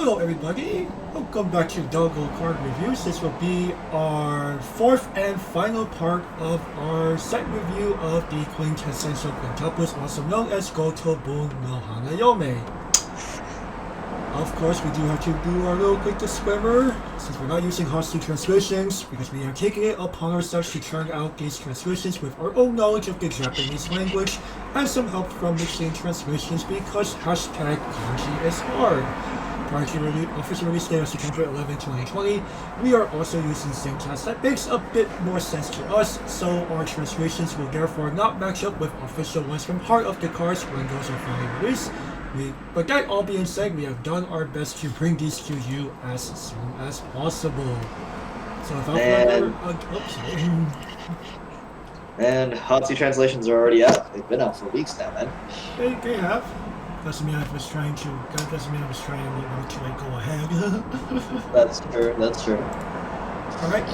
Hello everybody, welcome back to Doggo Card Reviews. This will be our fourth and final part of our set review of the Quintessential Quintuplets, also known as Goto Bun no Hanayome. Of course, we do have to do our little quick disclaimer, since we're not using hostile translations, because we are taking it upon ourselves to churn out these translations with our own knowledge of the Japanese language, and some help from mixing translations because hashtag kanji is hard. Prior to the official release date of September 11, 2020, we are also using syntax that makes a bit more sense to us, so our translations will therefore not match up with official ones from Heart of the Cards when those are finally released. But that all being said, we have done our best to bring these to you as soon as possible. So without further ado, And Hatsu translations are already out. They've been out for weeks now, man. They have. Doesn't mean I was trying to. That doesn't mean I was trying to like go ahead. That's true. That's true. All right.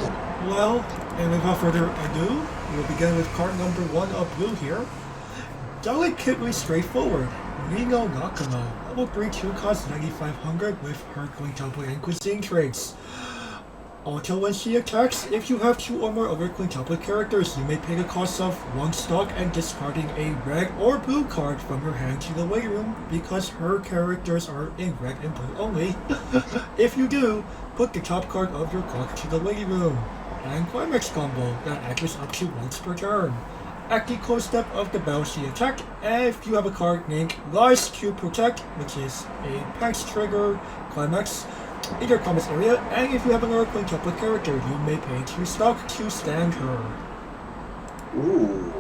Well, and without further ado, we'll begin with card number 1 of blue here. Delicately straightforward. Nino Nakano. Level 3 2 costs 9,500 with her quintuple and cuisine traits. Also, when she attacks, if you have 2 or more other quintuplet characters, you may pay the cost of 1 stock and discarding a red or blue card from your hand to the weight room, because her characters are in red and blue only. If you do, put the top card of your clock to the weight room. And Climax combo that acts up to once per turn. At the close step of the battle she attacked, and if you have a card named Lies to Protect, which is a Pax trigger Climax, in your combat area, and if you have another quintuplet character, you may pay 2 stock to stand her. Ooh.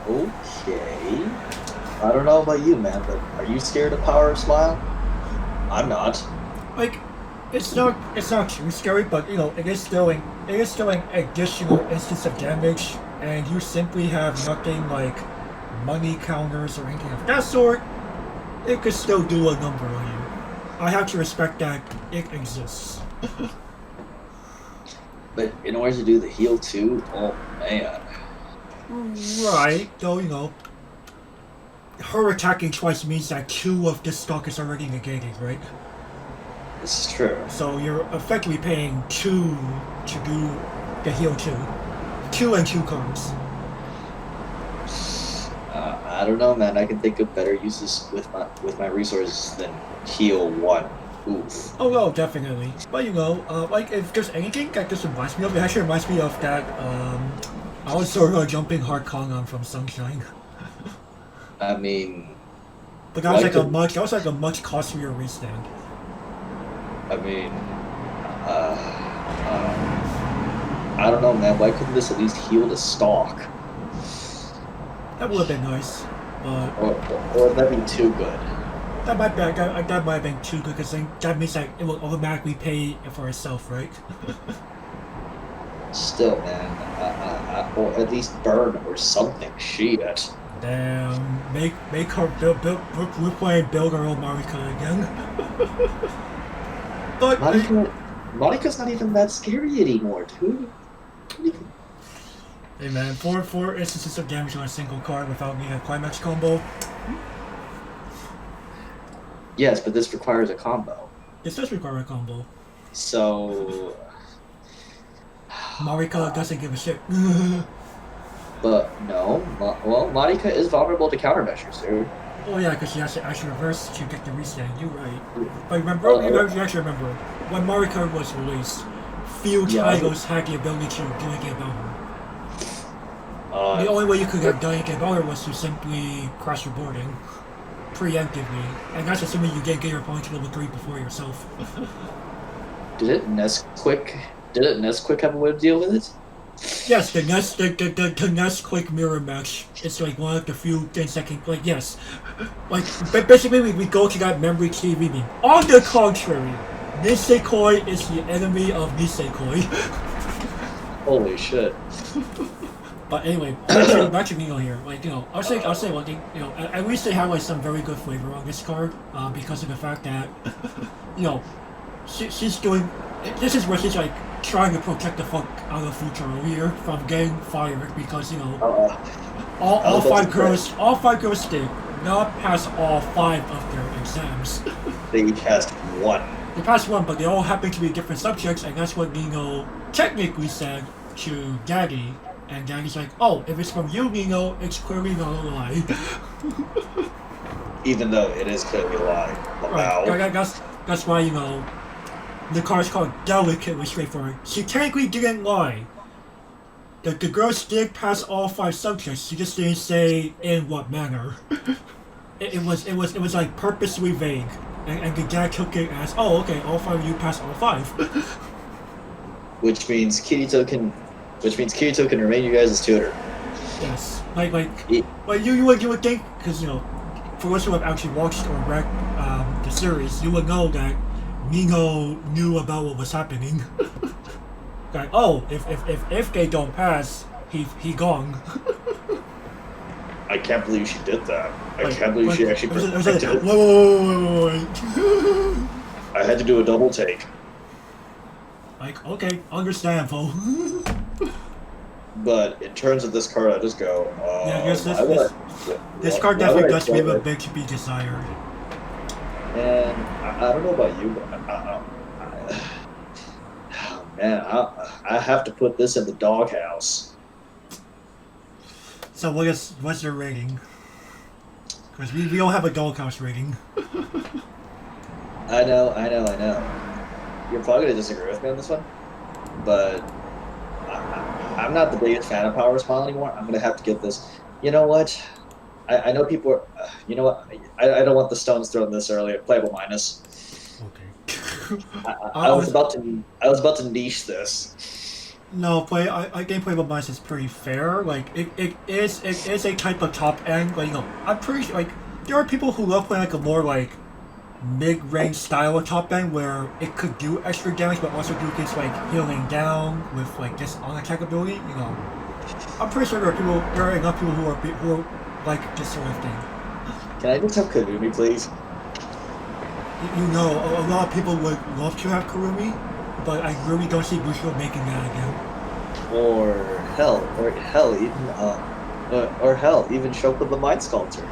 Okay. I don't know about you, man, but are you scared of Power of Smile? I'm not. Like, it's not too scary, but you know, it is still an additional instance of damage, and you simply have nothing like money counters or anything of that sort. It could still do a number on you. I have to respect that it exists. But in order to do the heal too, oh man. Right, though, you know, her attacking twice means that 2 of this stock is already negated, right? This is true. So you're effectively paying 2 to do the heal 2. 2 and 2 cards. I don't know, man. I can think of better uses with my resources than heal 1. Oof. Oh no, definitely. But you know, like if there's anything that this reminds me of, it actually reminds me of that I was sort of jumping hard Kong from Sunshine. I mean, But that was like a much costlier restand. I mean, I don't know, man. Why couldn't this at least heal the stock? That would have been nice, but or that'd be too good. that might have been too good, because then that means that it will automatically pay for itself, right? Still, man, or at least burn or something. Shit. Damn, make her we're playing build our own Marika again. But Monica's not even that scary anymore, dude. Hey man, 4 instances of damage on a single card without needing a climax combo. Yes, but this requires a combo. This does require a combo. So Marika doesn't give a shit. But no, well, Monica is vulnerable to countermeasures, dude. Oh yeah, because she has to actually reverse to get the restand. You're right. But you actually remember when Marika was released, few titles had the ability to do anything about her. The only way you could have done anything about her was to simply crash your boarding preemptively, and that's assuming you didn't get your opponent to level 3 before yourself. Did Nesquik have a way to deal with it? Yes, the Nesquik mirror match. It's like one of the few things that can, like, yes. Like, basically we go to that memory key reading. On the contrary, Nisekoi is the enemy of Nisekoi. Holy shit. But anyway, back to Nino here. Like, you know, I'll say one thing. You know, at least they have like some very good flavor on this card, because of the fact that, you know, she's doing. This is where she's like trying to protect the fuck out of Futaro here from getting fired, because you know, all 5 girls did not pass all 5 of their exams. They each passed 1. They passed one, but they all happen to be different subjects, and that's what Nino technically said to Daddy. And Daddy's like, oh, if it's from you, Nino, it's clearly not a lie. Even though it is clearly a lie. Wow. Right. That's why, the card's called delicately straightforward. She technically didn't lie. The girls did pass all 5 subjects. She just didn't say in what manner. it was like purposely vague, and the dad took it as, oh, okay, all 5 of you passed all 5. Which means Kirito can remain you guys' tutor. Yes, you would think, because for those who have actually watched or read the series, you would know that Nino knew about what was happening. Like, oh, if they don't pass, he gone. I can't believe she did that. I can't believe she actually predicted it. Wait. I had to do a double take. Like, okay, understandable. But in terms of this card, I just go. This card definitely does leave a bit to be desired. And I don't know about you, but I have to put this in the doghouse. So what's your rating? Because we don't have a doghouse rating. I know. You're probably gonna disagree with me on this one, but I'm not the biggest fan of Power Smile anymore. I'm gonna have to give this. You know what? I know people are. You know what? I don't want the stones thrown this early. Playable minus. Okay. I was about to niche this. No, I think playable minus is pretty fair. Like it is a type of top end. Like I'm pretty sure, like there are people who love playing like a more like mid-range style of top end where it could do extra damage but also do things like healing down with like just on attack ability. I'm pretty sure there are enough people who are like this sort of thing. Can I just have Kurumi, please? A lot of people would love to have Kurumi, but I really don't see Bushiro making that again. Or hell, even Shoko the Mind Sculptor.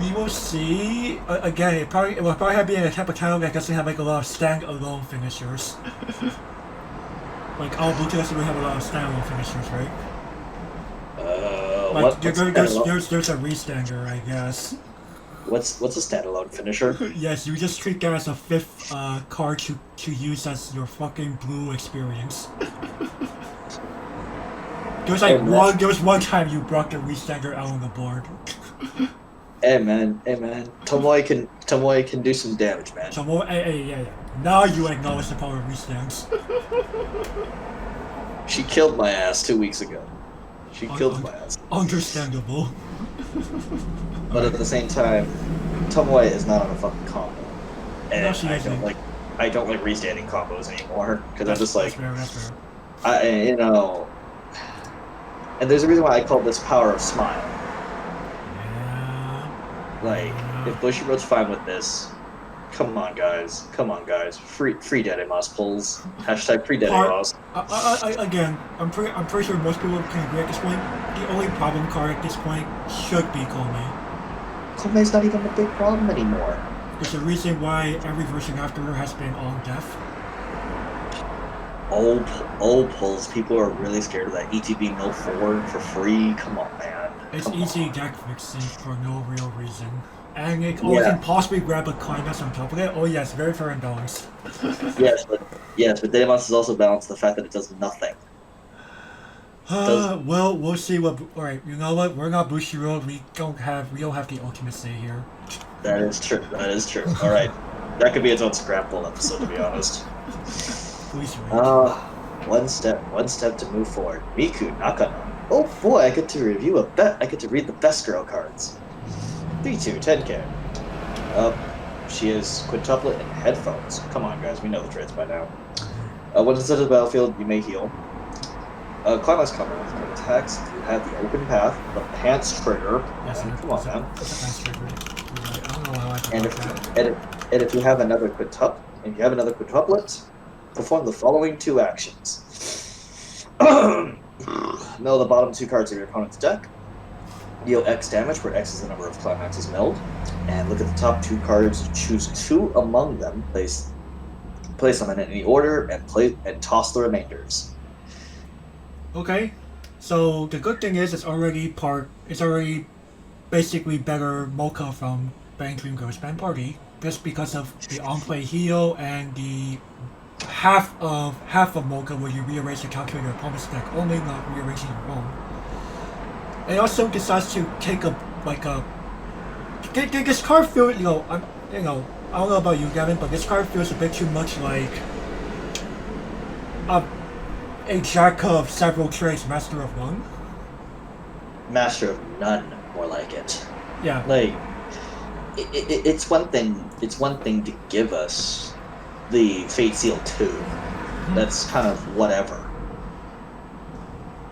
We will see. Again, it will probably be in a type of title that doesn't have like a lot of stand-alone finishers. Like Albuto doesn't really have a lot of stand-alone finishers, right? There's a restander, I guess. What's a standalone finisher? Yes, you just treat that as a 5th card to use as your fucking blue experience. There was one time you brought the restander out on the board. Hey man, Tomoe can do some damage, man. Yeah. Now you acknowledge the power of restands. She killed my ass 2 weeks ago. She killed my ass. Understandable. But at the same time, Tomoe is not on a fucking combo. And No, she I don't like restanding combos anymore because I'm just like, that's fair. And there's a reason why I call this Power of Smile. Like, if Bushiroad's fine with this, come on guys, free Dedemas pulls. Hashtag free Dedemas. Again, I'm pretty sure most people can agree at this point. The only problem card at this point should be Kome. Kome's not even a big problem anymore. There's a reason why every version after her has been all death. Old pulls. People are really scared of that ETB no 4 for free. Come on, man. It's easy deck fixing for no real reason. And it can possibly grab a climax on top of it. Oh yes, very fair and balanced. yes, but Dedemas is also balanced the fact that it does nothing. Well, we'll see what. Alright, you know what? We're not Bushiroad. We don't have the ultimate say here. That is true. Alright. That could be its own scrap ball episode, to be honest. One step to move forward. Miku Nakano. Oh boy, I get to read the best girl cards. 3-2, 10k. She is quintuplet and headphones. Come on, guys, we know the trades by now. When it's at the battlefield, you may heal. Climax cover with card attacks. You have the open path, the pants trigger. Yes, come on, man. That's a pants trigger. Right. I don't know how I And if you have another quintuplet, perform the following 2 actions. Mill the bottom 2 cards of your opponent's deck. Deal X damage, where X is the number of climaxes milled. And look at the top 2 cards. Choose 2 among them. Place them in any order, and toss the remainders. Okay, so the good thing is it's already basically better mocha from Bang Dream Girls Band Party, just because of the on-play heal and the half of mocha where you rearrange the calculator opponent's deck only, not rearranging your own. It also decides to take this card feels, I don't know about you, Gavin, but this card feels a bit too much like a jack of several trades, master of one. Master of none, more like it. Yeah. Like, it's one thing. It's one thing to give us the Fate Seal 2. That's kind of whatever.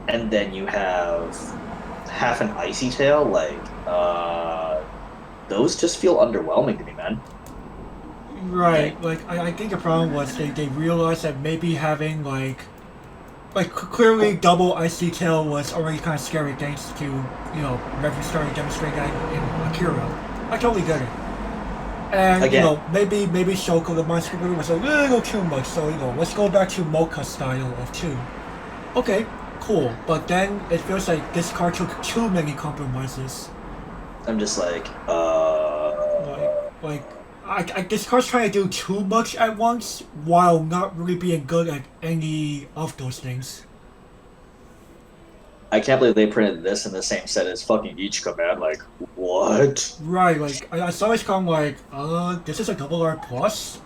And then you have half an Icy Tail. Like, those just feel underwhelming to me, man. Right. Like, I think the problem was they realized that maybe having like clearly double Icy Tail was already kind of scary thanks to, Reverend starting demonstrating that in Akira. I totally get it. And, Again. maybe Shoko the Mind Scripper was a little too much, so, let's go back to Mocha style of 2. Okay, cool. But then it feels like this card took too many compromises. I'm just like, this card's trying to do too much at once while not really being good at any of those things. I can't believe they printed this in the same set as fucking Ichika, man. Like, what? Right, like, I saw this come like, this is a double R plus?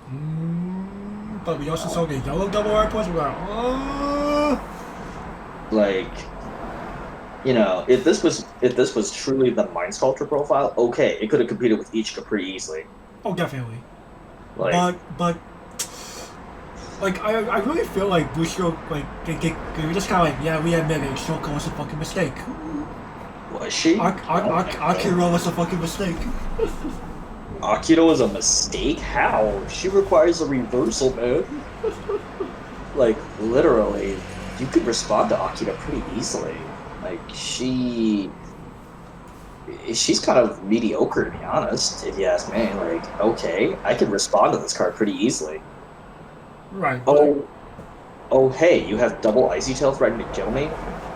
But we also saw the yellow double R plus, we're like, Like, if this was truly the Mind Sculptor profile, okay, it could have competed with Ichika pretty easily. oh, definitely. Like, But I really feel like Bushido, like, they were just kind of like, yeah, we admit it, Shoko was a fucking mistake. was she? Akira was a fucking mistake. Akira was a mistake? How? She requires a reversal, man. Like, literally, you could respond to Akira pretty easily. Like, she's kind of mediocre, to be honest, if you ask me. Like, okay, I could respond to this card pretty easily. Right. Oh, hey, you have double Icy Tail threatening to kill me?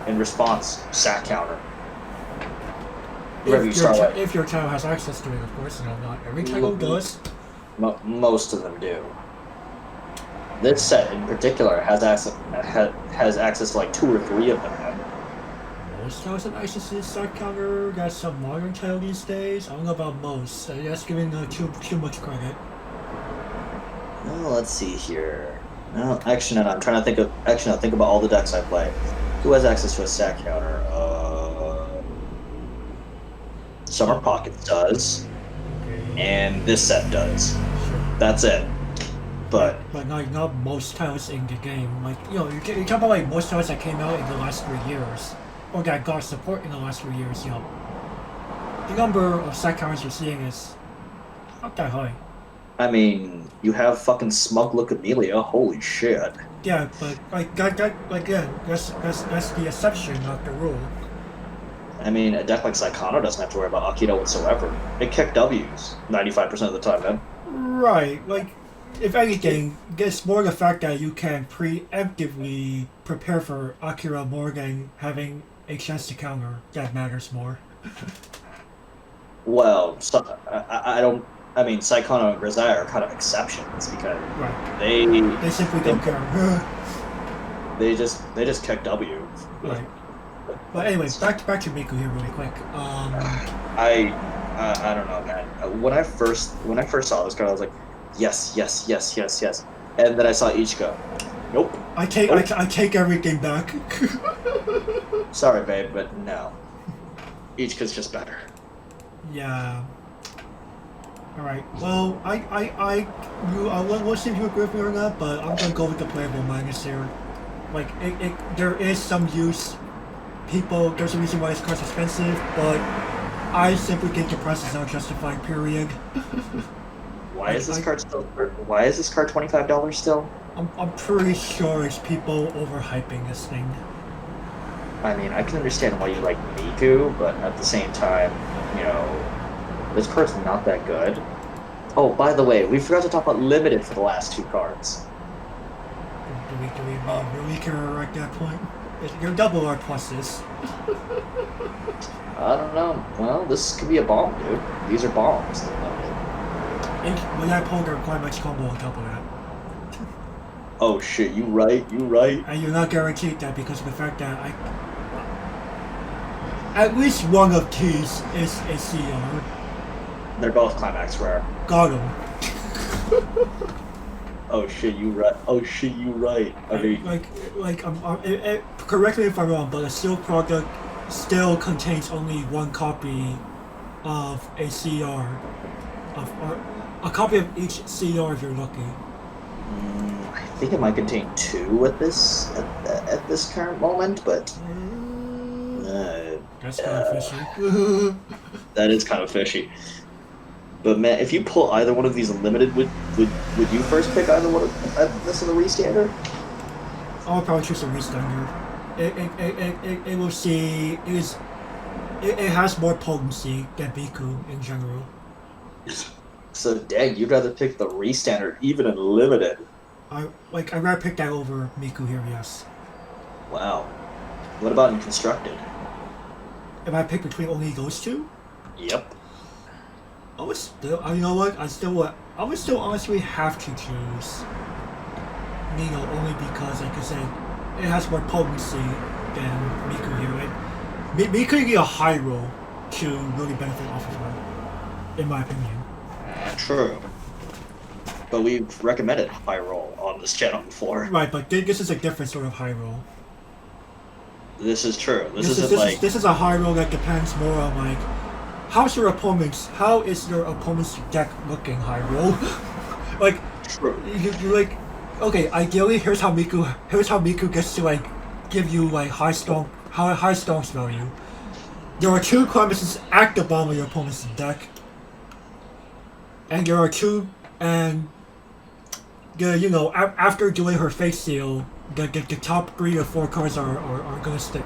In response, sack counter. If your channel has access to it, of course, not every channel does. Most of them do. This set in particular has access to like 2 or 3 of them, man. Most channels have access to sack counter. Got some modern channel these days. I don't know about most. That's giving too much credit. Oh, let's see here. No, Action, and I'm trying to think about all the decks I play. Who has access to a sack counter? Summer Pockets does, and this set does. Sure. That's it. But not most titles in the game. Like, you talk about like most titles that came out in the last 3 years, or that got support in the last 3 years. The number of sack counters you're seeing is not that high. I mean, you have fucking Smug Look Amelia. Holy shit. Yeah, but that's the exception, not the rule. I mean, a deck like Saikano doesn't have to worry about Akira whatsoever. It kicked W's 95% of the time, man. Right, like, if anything, it's more the fact that you can preemptively prepare for Akira more than having a chance to counter that matters more. Well, I mean, Saikano and Grisaia are kind of exceptions because they simply don't care. They just kick W. Right. But anyway, back to Miku here really quick. I don't know, man. When I first saw this card, I was like, yes, and then I saw Ichika. Nope. I take everything back. Sorry, babe, but no. Ichika's just better. Yeah. Alright, well, we'll see if you agree with me or not, but I'm gonna go with the playable minus here. Like, there is some use. There's a reason why this card's expensive, but I simply think the price is not justified, period. Why is this card $25 still? I'm pretty sure it's people overhyping this thing. I mean, I can understand why you like Miku, but at the same time, you know, this card's not that good. Oh, by the way, we forgot to talk about limited for the last 2 cards. Do we really care at that point? You're double our pluses. I don't know. Well, this could be a bomb, dude. These are bombs. When I pulled our climax combo on top of that. Oh shit, you right. And you're not guaranteed that because of the fact that at least one of these is a CR. They're both climax rare. Got him. Oh shit, you right. I mean, correct me if I'm wrong, but a sealed product still contains only one copy of a CR, or a copy of each CR if you're lucky. I think it might contain 2 at this current moment, but that's kind of fishy. That is kind of fishy. But man, if you pull either one of these unlimited, would you first pick either one of this in the restander? I would probably choose a restander. It will see it has more potency than Miku in general. So dang, you'd rather pick the restander even in limited. I'd rather pick that over Miku here, yes. Wow. What about in constructed? If I pick between only those 2? Yep. I would still, you know what? I would still honestly have to choose Nino only because, like I said, it has more potency than Miku here. Like, Miku need a high roll to really benefit off of her, in my opinion. True. But we've recommended high roll on this channel before. Right, but this is a different sort of high roll. This is true. This is a high roll that depends more on like how is your opponent's deck looking high roll? Like true. You're like, okay, ideally here's how Miku gets to like give you like high stonks value. There are 2 climaxes at the bottom of your opponent's deck. And there are 2 and after doing her face seal, the top 3 or 4 cards are gonna stick.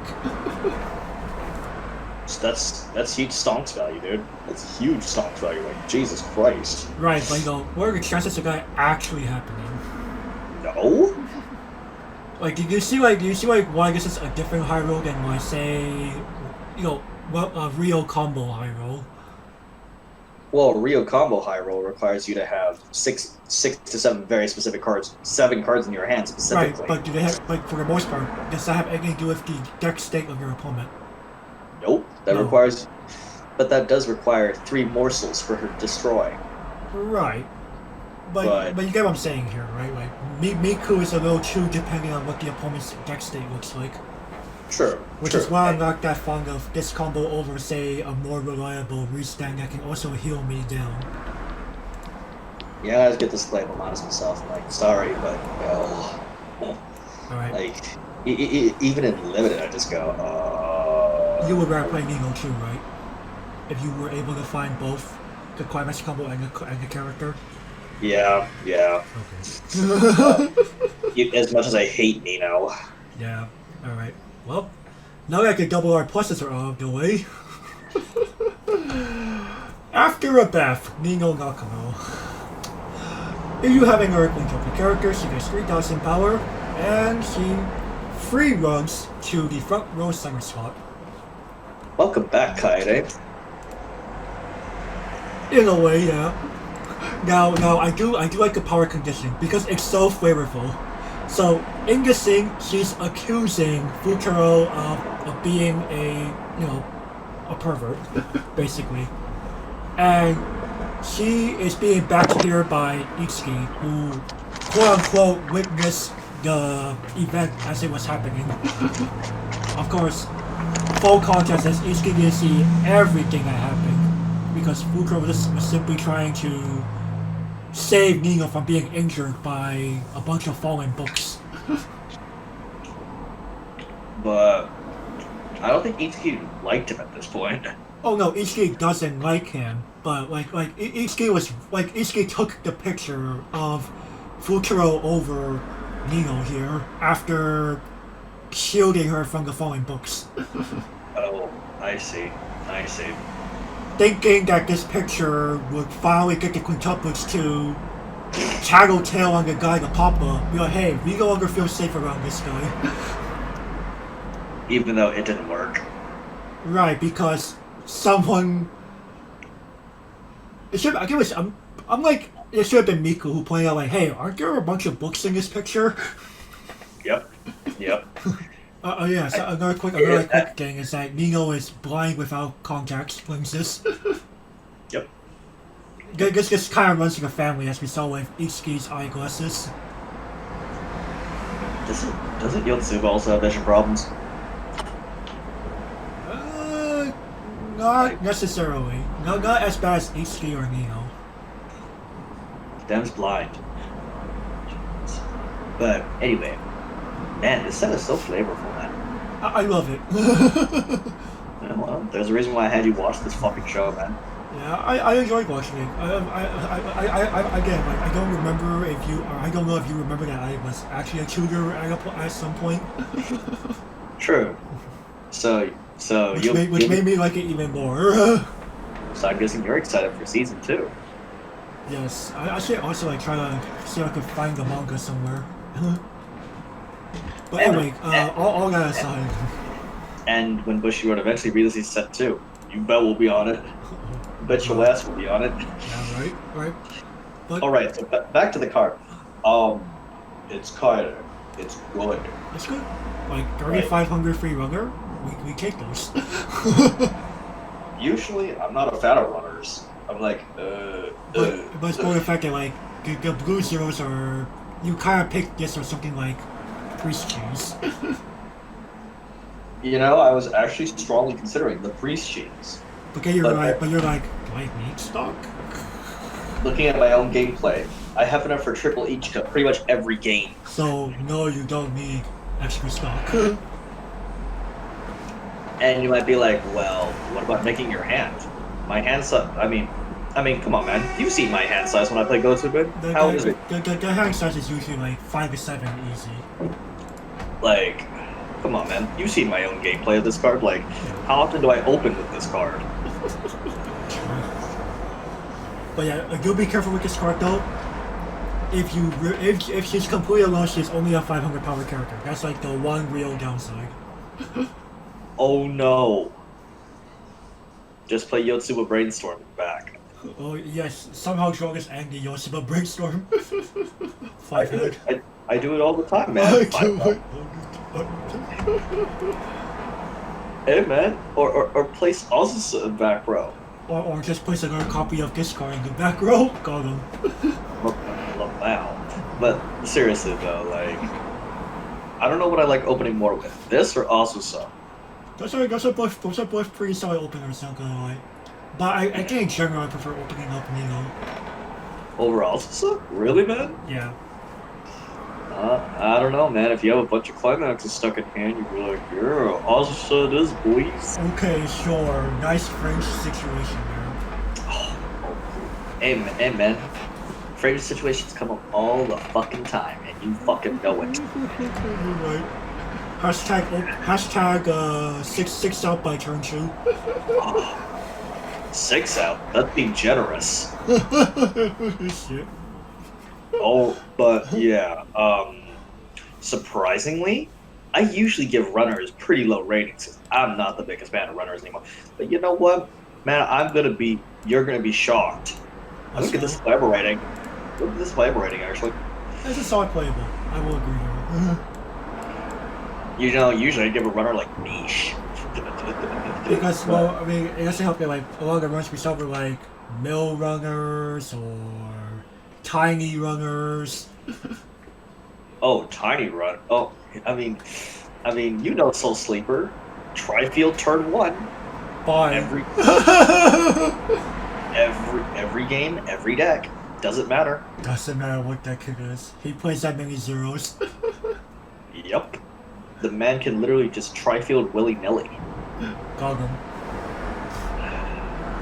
That's huge stonks value, dude. That's huge stonks value. Like Jesus Christ. Right, but what are the chances of that actually happening? No. Like, do you see why this is a different high roll than why say, a real combo high roll? Well, Rio combo high roll requires you to have 6 to 7 very specific cards, 7 cards in your hand specifically. Right, but do they have, like, for the most part, does that have anything to do with the deck state of your opponent? Nope. But that does require 3 morsels for her to destroy. Right. But you get what I'm saying here, right? Like, Miku is a little too depending on what the opponent's deck state looks like. True. Which is why I'm not that fond of this combo over, say, a more reliable restand that can also heal me down. Yeah, I just get this play, I'm honest myself. I'm like, sorry, but Alright. Like, even in limited, I just go, You would rather play Nino too, right? If you were able to find both the climax combo and the character? Yeah. Okay. As much as I hate Nino. Yeah, alright. Well, now that the double R pluses are out of the way. After a bath, Nino Nakano. If you have an quintuplet character, she gets 3,000 power, and she free runs to the front row center slot. Welcome back, Kaede. In a way, yeah. Now I do like the power conditioning because it's so flavorful. So in this scene, she's accusing Futaro of being a pervert, basically, and she is being backed here by Itsuki, who quote unquote witnessed the event as it was happening. Of course, full context as Itsuki didn't see everything that happened because Futaro was simply trying to save Nino from being injured by a bunch of fallen books. But I don't think Itsuki liked him at this point. Oh no, Itsuki doesn't like him, but Itsuki took the picture of Futaro over Nino here after shielding her from the falling books. Oh, I see. I see. Thinking that this picture would finally get the quintuplets to tattletale on the guy to Papa. Be like, hey, we no longer feel safe around this guy. Even though it didn't work. Right, because someone. It should. I guess I'm like. It should have been Miku who pointed out, like, hey, aren't there a bunch of books in this picture? Yep. Yep. Yeah, so another quick thing is that Nino is blind without contact lenses. Yep. This kind of runs in the family, as we saw with Itsuki's eyeglasses. Doesn't Yotsuba also have vision problems? Not necessarily. Not as bad as Itsuki or Nino. Them's blind. But anyway, man, this set is so flavorful, man. I love it. Yeah, well, there's a reason why I had you watch this fucking show, man. Yeah, I enjoyed watching it. Again, like, I don't remember if you, or I don't know if you remember that I was actually a tutor at some point. True. So which made me like it even more. So I'm guessing you're excited for season 2. Yes, I should also like try to see if I could find the manga somewhere. But anyway, all that aside. And when Bushiroad eventually releases set 2, you bet we'll be on it. Bet your ass will be on it. Yeah, right. But all right, so back to the card. It's good. It's good. It's good. Like 3,500 free runner, we take those. Usually, I'm not a fan of runners. I'm like, But it's more the fact that like the blue zeros are, you kind of pick this or something like priest cheese. You know, I was actually strongly considering the priest cheese. But you're like, do I need stock? Looking at my own gameplay, I have enough for triple each cup pretty much every game. So no, you don't need extra stock. And you might be like, well, what about making your hand? My hand size. I mean, come on, man. You've seen my hand size when I play Go-To-Bid. How is it? The hand size is usually like 5 to 7 easy. Like, come on, man. You've seen my own gameplay of this card. Like, how often do I open with this card? But yeah, you'll be careful with this card though. If she's completely alone, she's only a 500 power character. That's like the one real downside. Oh no. Just play Yotsuba Brainstorm back. Oh yes, somehow draw this angry Yotsuba Brainstorm. I do it all the time, man. Hey man, or place Azusa in back row. Or just place another copy of this card in the back row. Got him. Wow. But seriously though, like, I don't know what I like opening more with, this or Azusa. Those are both pretty solid openers, not gonna lie. But I think in general I prefer opening up Nino. Over Azusa? Really, man? Yeah. I don't know, man. If you have a bunch of climaxes stuck in hand, you'd be like, yeah, Azusa it is, boys. Okay, sure. Nice French situation there. Hey, man. French situations come up all the fucking time, and you fucking know it. Right. Hashtag 6 out by turn 2. 6 out? That's being generous. Shit. Oh, but yeah. Surprisingly, I usually give runners pretty low ratings because I'm not the biggest fan of runners anymore. But you know what, man? You're gonna be shocked. Look at this flavor rating. Look at this flavor rating, actually. It's a solid playable. I will agree there. You know, usually I give a runner like niche. Because, well, I mean, it doesn't help that, like, a lot of the runs we saw were like mill runners or tiny runners. Oh, tiny run. Oh, I mean, you know, Soul Sleeper, Tri-Field turn 1. Fine. Every game, every deck. Doesn't matter. Doesn't matter what deck it is. He plays that many zeros. Yep. The man can literally just Tri-Field willy-nilly. Got him.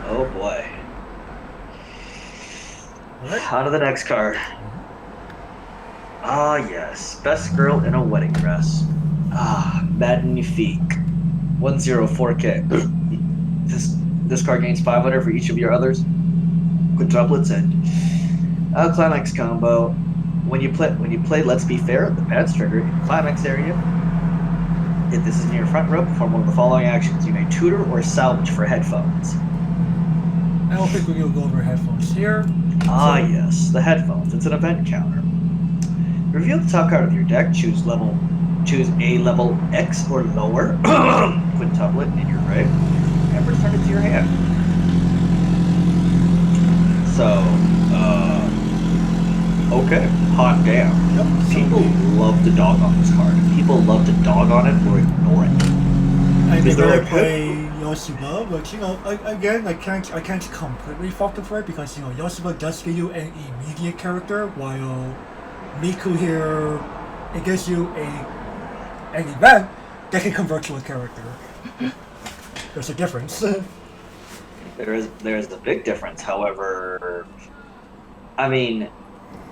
Oh boy. Right. On to the next card. Ah yes, best girl in a wedding dress. Magnifique. 104K. This card gains 500 for each of your others. Quintuplets and climax combo. When you play Let's Be Fair, the pads trigger in climax area. If this is near your front row, perform one of the following actions. You may tutor or salvage for headphones. I don't think we'll go over headphones here. Yes, the headphones. It's an event counter. Reveal the top card of your deck. Choose a level X or lower quintuplet in your grave, and return it to your hand. So, okay, hot damn. Yep. People love to dog on this card. People love to dog on it or ignore it. I think they're I like, play Yosiba, but again, I can't completely fault them for it because Yosiba does give you an immediate character, while Miku here, it gives you an event that can convert to a character. There's a difference. There is a big difference. However, I mean,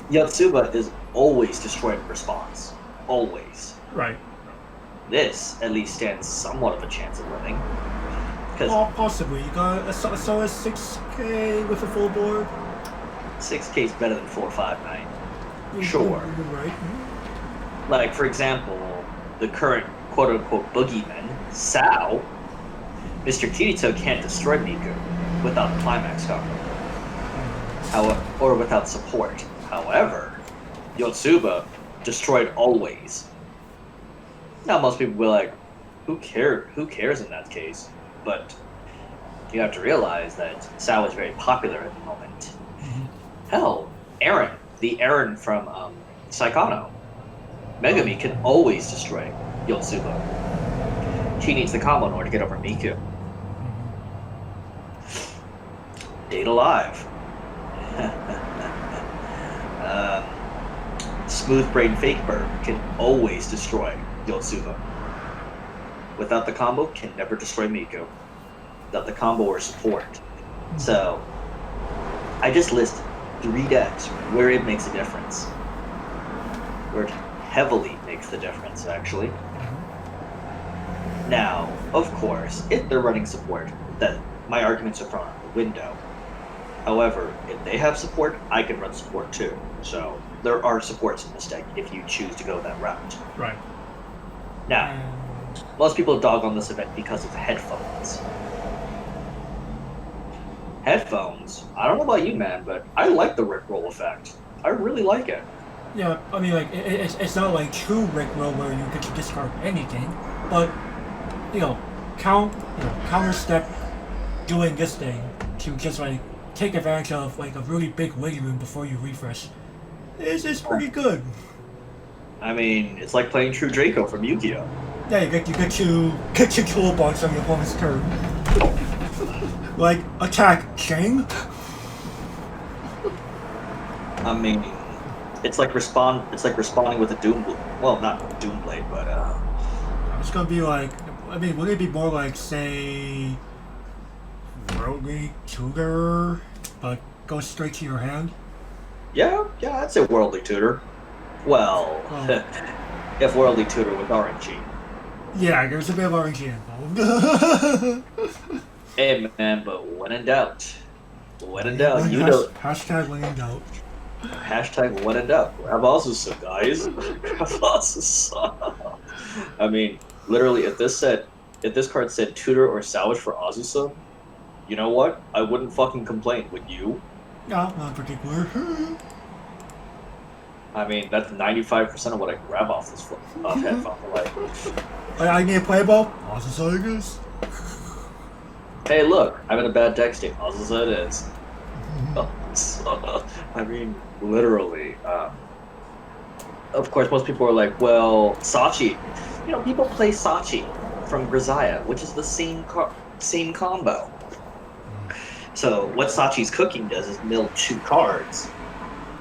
Yotsuba is always destroyed in response. Always. Right. This at least stands somewhat of a chance of winning. Possibly. You got a 6K with a full board. 6K is better than 459. Sure. You're right. Like, for example, the current quote-unquote boogeyman, Sao, Mr. Kirito can't destroy Miku without the climax combo. Or without support. However, Yotsuba destroyed always. Now most people will be like, who cares in that case? But you have to realize that Sao is very popular at the moment. Hell, the Aaron from Saikano. Megami can always destroy Yotsuba. She needs the combo in order to get over Miku. Date Alive. Smooth Brain Fake Bird can always destroy Yotsuba. Without the combo, can never destroy Miku. Without the combo or support. So, I just list 3 decks where it makes a difference. Where it heavily makes the difference, actually. Now, of course, if they're running support, then my arguments are thrown out the window. However, if they have support, I can run support too. So, there are supports in this deck if you choose to go that route. Right. Now, most people dog on this event because of headphones. Headphones, I don't know about you, man, but I like the Rickroll effect. I really like it. Yeah, I mean, like, it's not like true Rickroll where you get to discard anything, but, counter step doing this thing to just, like, take advantage of, like, a really big waiting room before you refresh. It's pretty good. I mean, it's like playing True Draco from Yu-Gi-Oh! Yeah, you get your toolbox on your opponent's turn. Like, attack, Shane. I mean, it's like responding with a Doomblade. Well, not Doomblade, but It's gonna be like, I mean, would it be more like, say, Worldly Tutor, but go straight to your hand? Yeah, I'd say Worldly Tutor. Well, if Worldly Tutor with RNG. Yeah, there's a bit of RNG involved. Hey man, but when in doubt, Hashtag when in doubt. Hashtag when in doubt. Grab Azusa, guys. Grab Azusa. I mean, literally, if this card said tutor or salvage for Azusa, you know what? I wouldn't fucking complain, would you? No, not particular. I mean, that's 95% of what I grab off this headphone. Like, I need a playable. Azusa, I guess. hey, look, I'm in a bad deck state. Azusa it is. I mean, literally. Of course, most people are like, well, Sachi. People play Sachi from Grisaya, which is the same combo. So what Sachi's cooking does is mill 2 cards.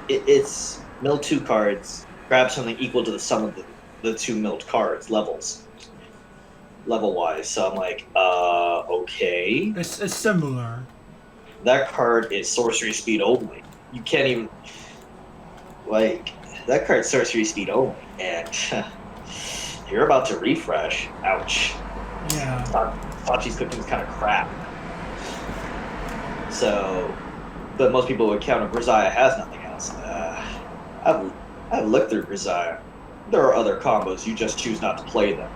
It's mill 2 cards, grab something equal to the sum of the 2 milled cards, level-wise. So I'm like, okay. It's similar. That card is sorcery speed only. You can't even, like, that card's sorcery speed only. And you're about to refresh. Ouch. Yeah. Sachi's cooking is kind of crap. So, but most people would counter Grisaya has nothing else. I've looked through Grisaya. There are other combos, you just choose not to play them.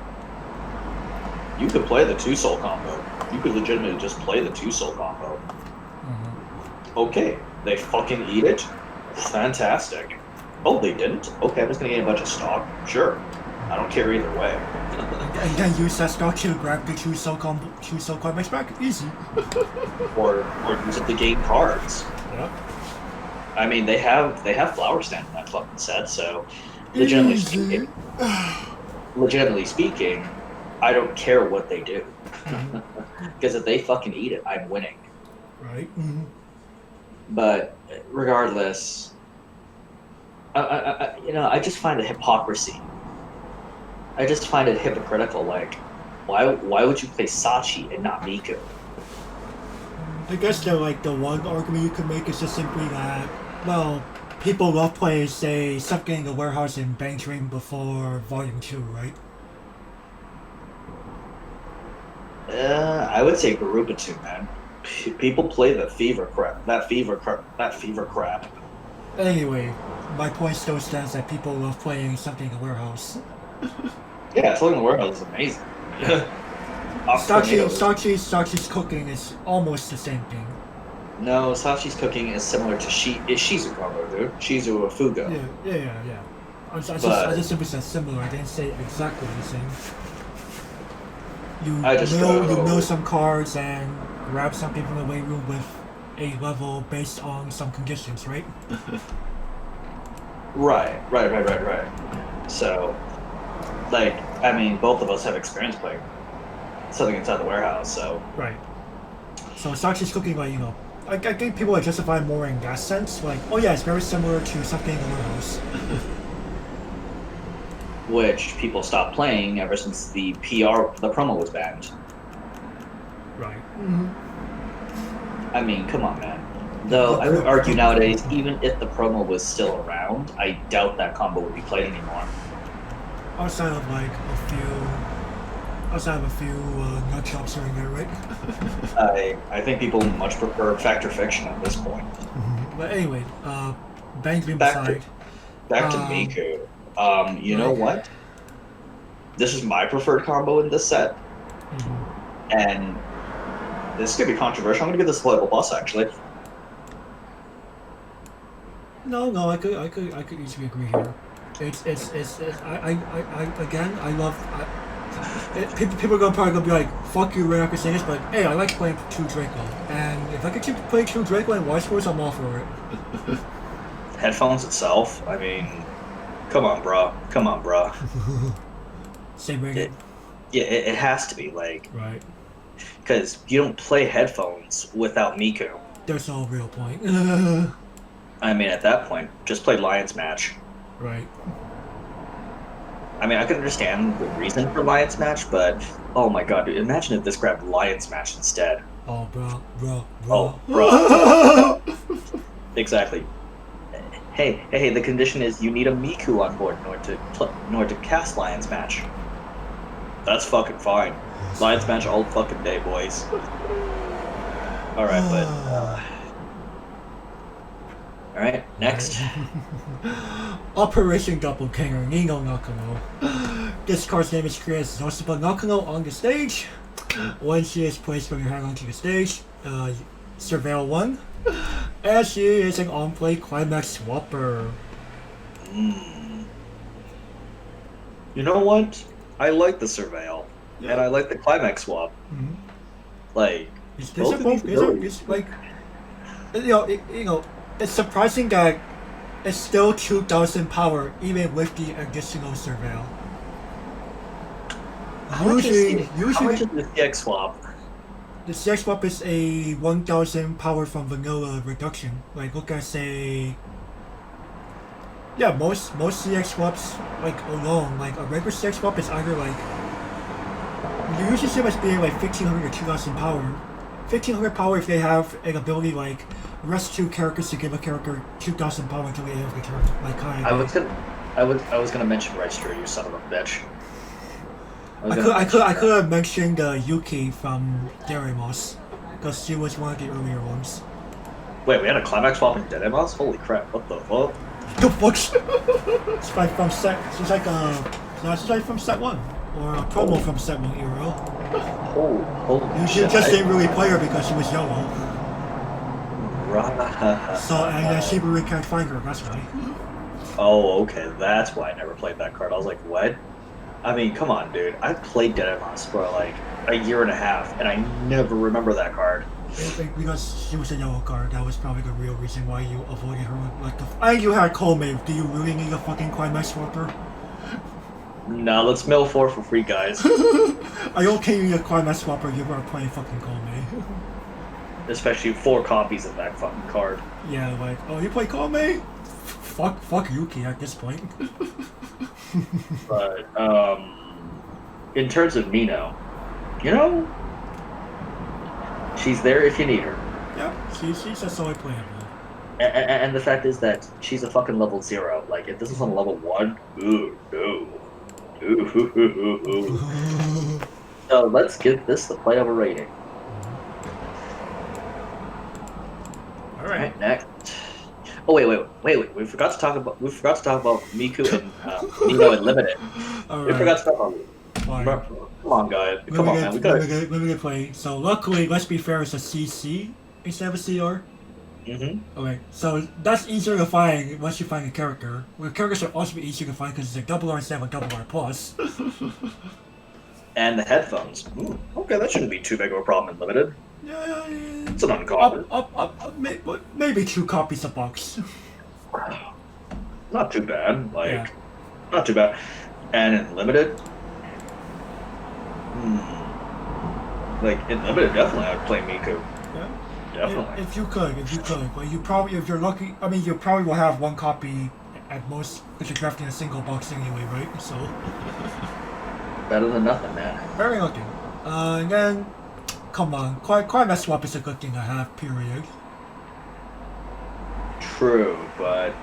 You could play the 2-soul combo. You could legitimately just play the 2-soul combo. Mm-hmm. Okay, they fucking eat it? Fantastic. Oh, they didn't? Okay, I'm just gonna get a bunch of stock. Sure. I don't care either way. And then use that stock to grab the 2-soul combos back. Easy. or use it to gain cards. Yep. I mean, they have Flower Stand in that fucking set, so legitimately speaking, I don't care what they do. Because if they fucking eat it, I'm winning. Right. Mm-hmm. But regardless, I just find the hypocrisy. I just find it hypocritical. Like, why would you play Sachi and not Miku? I guess the one argument you could make is just simply that, well, people love playing, say, something in the warehouse and Bang Dream before Volume 2, right? I would say Garuba 2, man. People play the fever crap. That fever crap. Anyway, my point still stands that people love playing something in the warehouse. Yeah, something in the warehouse is amazing. Sachi's cooking is almost the same thing. No, Sachi's cooking is similar to Shizu combo, dude. Shizu or Fugo. Yeah. I just simply said similar. I didn't say exactly the same. You mill some cards and grab something from the weight room with a level based on some conditions, right? Right. So, like, I mean, both of us have experience playing something inside the warehouse, so. Right. So Sachi's cooking, like, I think people are justified more in that sense. Like, oh yeah, it's very similar to something in the warehouse. Which people stopped playing ever since the promo was banned. Right. Mm-hmm. I mean, come on, man. Though I would argue nowadays, even if the promo was still around, I doubt that combo would be played anymore. Outside of a few nut chops here and there, right? I think people much prefer Fact or Fiction at this point. Mm-hmm. But anyway, Bang Dream back aside. To Miku. You know what? This is my preferred combo in this set. Mm-hmm. And this is going to be controversial. I'm going to give this a playable boss, actually. No, I could easily agree here. People are probably gonna be like, "Fuck you, we're not gonna say this," but hey, I like playing True Draco, and if I could keep playing True Draco and Weiss Schwarz, I'm all for it. Headphones itself, I mean, come on, bro. Same rating. It has to be, like, right, because you don't play headphones without Miku. There's no real point. I mean, at that point, just play Lion's Match. Right. I mean, I could understand the reason for Lion's Match, but oh my god, dude, imagine if this grabbed Lion's Match instead. Oh, bro. Oh, bro. Exactly. Hey, the condition is you need a Miku on board in order to cast Lion's Match. That's fucking fine. Lion's Match all fucking day, boys. Alright, but... Alright, next. Operation Doppelganger, Nino Nakano. This card's name is created as Noshiba Nakano on the stage. When she is placed from your hand onto the stage, Surveil 1. And she is an on-play Climax Swapper. You know what? I like the Surveil. Yeah. And I like the Climax Swap. Mm-hmm. Like, it's like, it's surprising that it's still 2,000 power even with the additional Surveil. How much is the CX swap? The CX swap is a 1,000 power from vanilla reduction. Like, look at, say... Yeah, most CX swaps, like, alone, like, a regular CX swap is either, like... You usually see them as being, like, 1,500 or 2,000 power. 1,500 power if they have an ability, like, rest 2 characters to give a character 2,000 power until they have the character, like, kind of... I was gonna mention Reister, you son of a bitch. I could have mentioned Yuki from Moss, because she was one of the earlier ones. Wait, we had a climax swap in Deademos? Holy crap! What the fuck? The fuck? It's like from set. She's like she's like from set 1 or a promo from set 1 era. Holy You shit! just didn't really play her because she was yellow. Right. So and she really can't find her. That's why. Oh, okay. That's why I never played that card. I was like, what? I mean, come on, dude. I played Deademos for like a year and a half, and I never remember that card. Because she was a yellow card, that was probably the real reason why you avoided her. Like and you had Colmave. Do you really need a fucking Climax Swapper? No, let's mill 4 for free, guys. Are you okay with a Climax Swapper? You were playing fucking Colmave. Especially 4 copies of that fucking card. Yeah, like, oh, you play Colmave? Fuck Yuki at this point. But in terms of Nino, you know, she's there if you need her. Yeah, she's just so playable. And the fact is that she's a fucking level 0. Like, if this was on level 1, ooh, no. Ooh. So let's give this the playable rating. Alright, next. Oh wait. We forgot to talk about Miku and Nino and Limited. All We right. forgot to talk about Fine. Come on, guys. Come on, man. We got it. Limited play. So luckily, let's be fair, it's a CC instead of a CR. Okay, so that's easier to find once you find a character. Well, characters are also easier to find because it's a double R instead of a double R plus. And the headphones. Okay, that shouldn't be too big of a problem in Limited. Yeah, It's an uncommon. Maybe 2 copies a box. Not too bad. Like, Yeah. not too bad. And in Limited, like in Limited, definitely I'd play Miku. Yeah. Definitely. If you could, but you probably, if you're lucky, I mean, you probably will have 1 copy at most because you're drafting a single box anyway, right? So. Better than nothing, man. Very lucky. And then, come on, Climax Swap is a good thing to have, period. True, but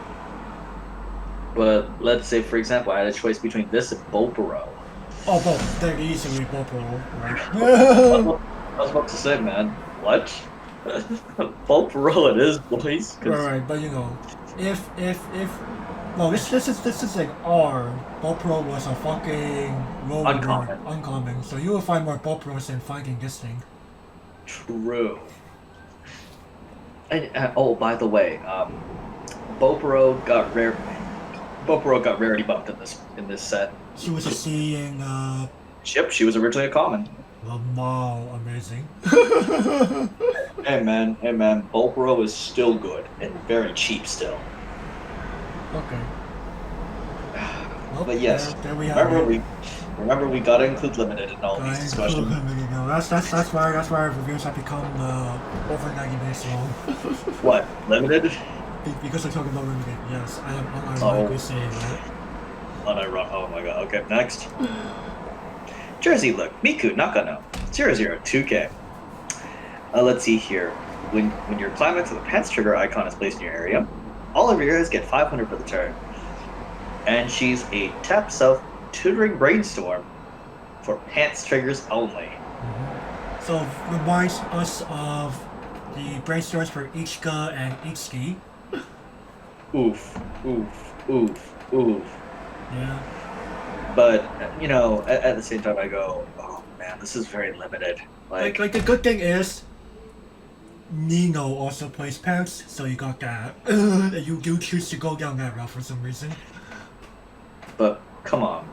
let's say, for example, I had a choice between this and Bopero. Oh, both. They're easily Bopero, right? I was about to say, man, what? Bopero it is, boys. Right, but you know, if well, this is like R. Bopero was a fucking low uncommon, so you will find more Boperos than finding this thing. True. And oh, by the way, Bopero got rarity bumped in this set. She was a C in Yep, she was originally a common. Wow, amazing. Hey man, Bopero is still good and very cheap still. Okay. But yes, there we have remember we gotta include Limited in all these discussions. No, that's why our reviews have become over 90 minutes long. What, Limited? Because I'm talking about Limited. Yes, I am unironically saying that. Oh my god. Okay, next. Jersey look, Miku Nakano, 002K. Let's see here. When your climax of the pants trigger icon is placed in your area, all of your heroes get 500 for the turn. And she's a tap self tutoring brainstorm for pants triggers only. So reminds us of the brainstorms for Ichika and Itsuki. Oof. Yeah. But you know, at the same time, I go, oh man, this is very limited. Like the good thing is, Nino also plays pants, so you got that. You do choose to go down that route for some reason. But come on,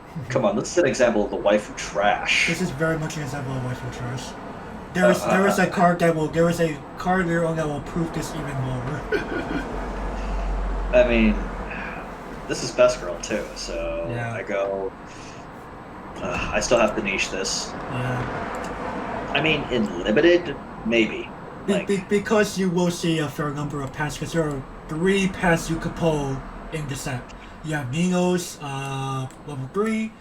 this is an example of the waifu trash. This is very much an example of waifu trash. There is a card that will prove this even more. I mean, this is Best Girl too, so yeah. I go. I still have to niche this. Yeah. I mean, in limited, maybe. Because you will see a fair number of pets, because there are 3 pets you could pull in the set. You have Nino's level 3,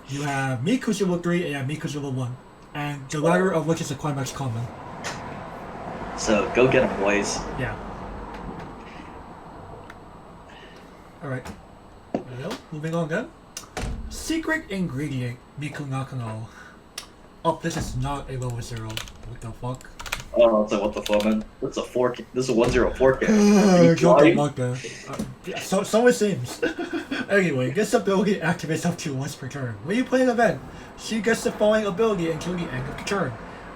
you have Miku's level 3, and you have Miku's level 1. And the latter of which is a climax common. So go get them, boys. Yeah. Alright. Well, moving on then. Secret ingredient, Miku Nakano. Oh, this is not a level 0. What the fuck? Oh, so what the fuck, man? This is a 4K. This is a 104K. Joke about that. So it seems. Anyway, this ability activates up to once per turn. When you play an event, she gets the following ability until the end of the turn.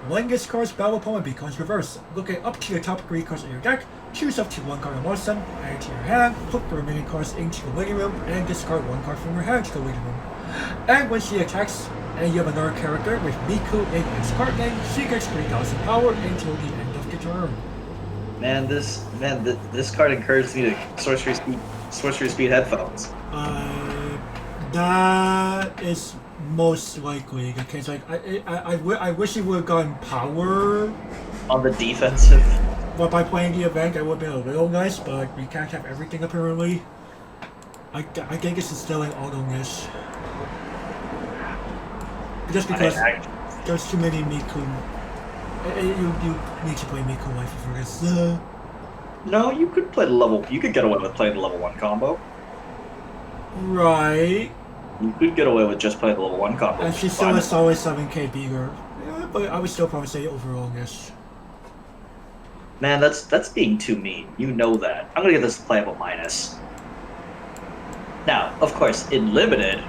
When this card's battle opponent becomes reversed, look at up to the top 3 cards in your deck, choose up to 1 card amongst them, add it to your hand, put the remaining cards into the living room, and discard 1 card from your hand to the living room. And when she attacks, and you have another character with Miku in its card name, she gets 3,000 power until the end of the turn. Man, this card encourages me to sorcery speed headphones. That is most likely the case. Like, I wish it would have gotten power On the defensive. but by playing the event. That would have been a little nice, but we can't have everything apparently. I think it's instilling auto-ness. Just because there's too many Miku. You need to play Miku Life for this. No, you could play the level. You could get away with playing the level 1 combo. Right. You could get away with just playing the level 1 combo. And she still is always 7k bigger. Yeah, but I would still probably say overall-ness. Man, that's being too mean. You know that. I'm gonna give this a playable minus. Now, of course, in limited,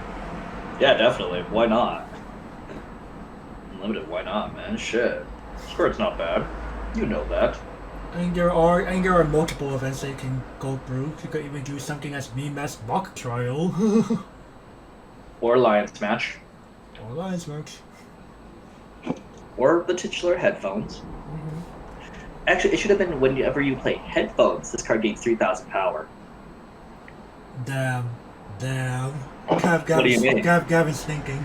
yeah, definitely. Why not? In limited, why not, man? Shit. Squirt's not bad. You know that. And there are multiple events that you can go through. You could even do something as meme as mock trial. Or Alliance match. Or Alliance match. Or the titular headphones. Actually, it should have been whenever you play headphones, this card gains 3,000 power. Damn. What do you mean? Gavin's thinking.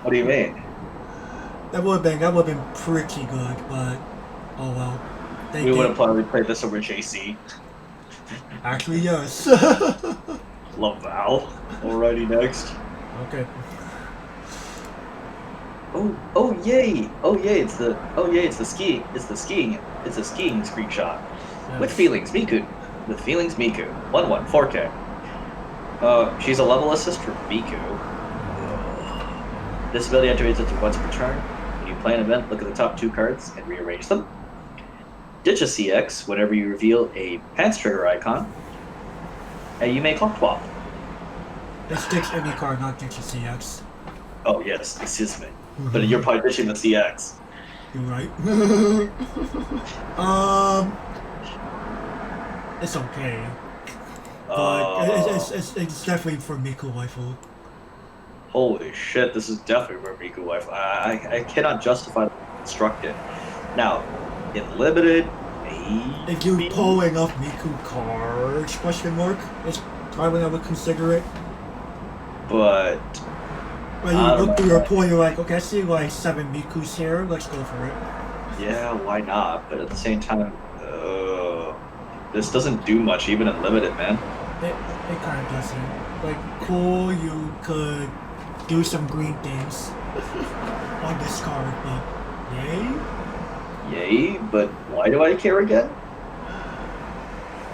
What do you mean? That would have been pretty good, but oh well. We would have probably played this over JC. Actually, yes. Love Val. Alrighty, next. Okay. Oh yay! It's the skiing screenshot. Yes. With feelings, Miku. 1/1, 4K. She's a level assist for Miku. This ability activates up to once per turn. When you play an event, look at the top 2 cards and rearrange them. Ditch a CX whenever you reveal a pants trigger icon. And you may clock swap. It's ditch any card, not ditch a CX. Oh yes, excuse me. But you're probably ditching the CX. You're right. It's okay. But it's definitely for Miku waifu. Holy shit, this is definitely for Miku waifu. I cannot justify the constructed. Now, in limited, if you pull enough Miku cards, it's probably I would consider it. But When you look through your pool, you're like, okay, I see like 7 Mikus here, let's go for it. yeah, why not? But at the same time, this doesn't do much even in limited, man. It kind of doesn't. Like, cool, you could do some green things on this card, but yay? Yay, but why do I care again?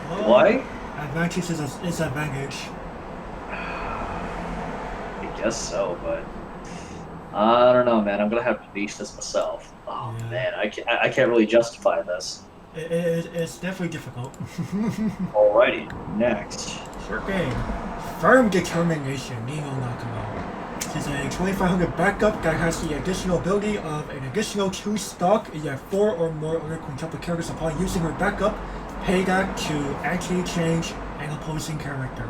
Well, Why? Advantage is advantage. I guess so, but I don't know, man. I'm gonna have to beach this myself. Oh Yeah. man, I can't really justify this. It's definitely difficult. Alrighty, next. Sure game. Firm Determination, Nino Nakano. She's a 2500 backup that has the additional ability of an additional 2 stock if you have 4 or more other quintuplet characters upon using her backup. Pay that to anti-change an opposing character.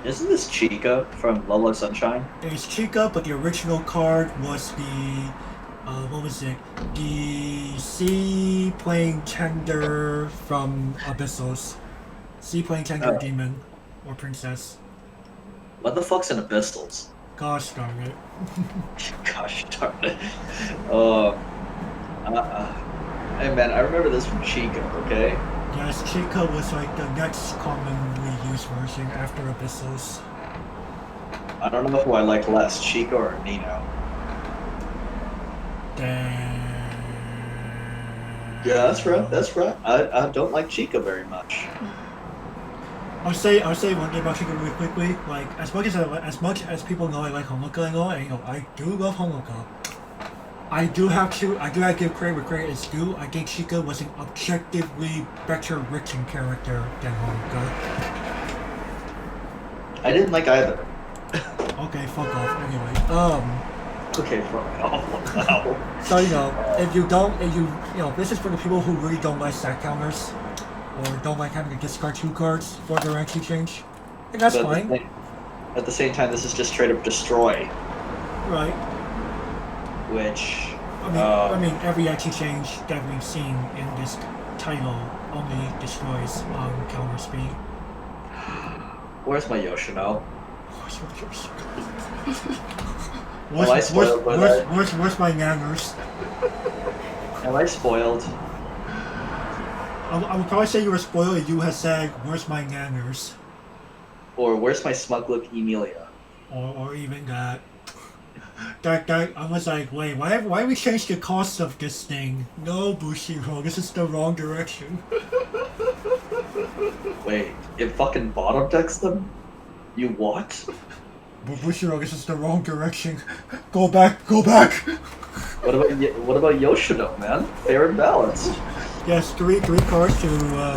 Isn't this Chica from Love Live Sunshine? It's Chica, but the original card was the what was it? The Sea-Playing Tender from Abyssos. Sea-Playing Tender Demon or Princess. What the fuck's an Abyssals? Gosh darn it. Gosh darn it. Hey man, I remember this from Chica, okay? Yes, Chica was like the next commonly used version after Abyssos. I don't know who I like less, Chica or Nino. Damn. Yeah, that's right. I don't like Chica very much. I'll say one thing about Chica really quickly. Like as much as people know I like Honoka and all, and I do love Honoka. I do have to give credit where credit is due. I think Chica was an objectively better written character than Honoka. I didn't like either. Okay, fuck off. Anyway, Okay, fuck off. Wow. so if you this is for the people who really don't like stack counters, or don't like having to discard 2 cards for their rank change, and that's fine. At the same time, this is just straight up destroy. Right. Which I mean, every change that we've seen in this title only destroys counter speed. Where's my Yoshino? Where's my nanners? Am I spoiled? I would probably say you were spoiled if you had said, "Where's my nanners?" Or where's my smug look Emilia? Or even that. That I was like, wait, why we change the cost of this thing? No, Bushiro, this is the wrong direction. Wait, it fucking bottom decks them? You what? Bushiro, this is the wrong direction. Go back. What about Yoshino, man? Fair and balanced. Yes, three cards to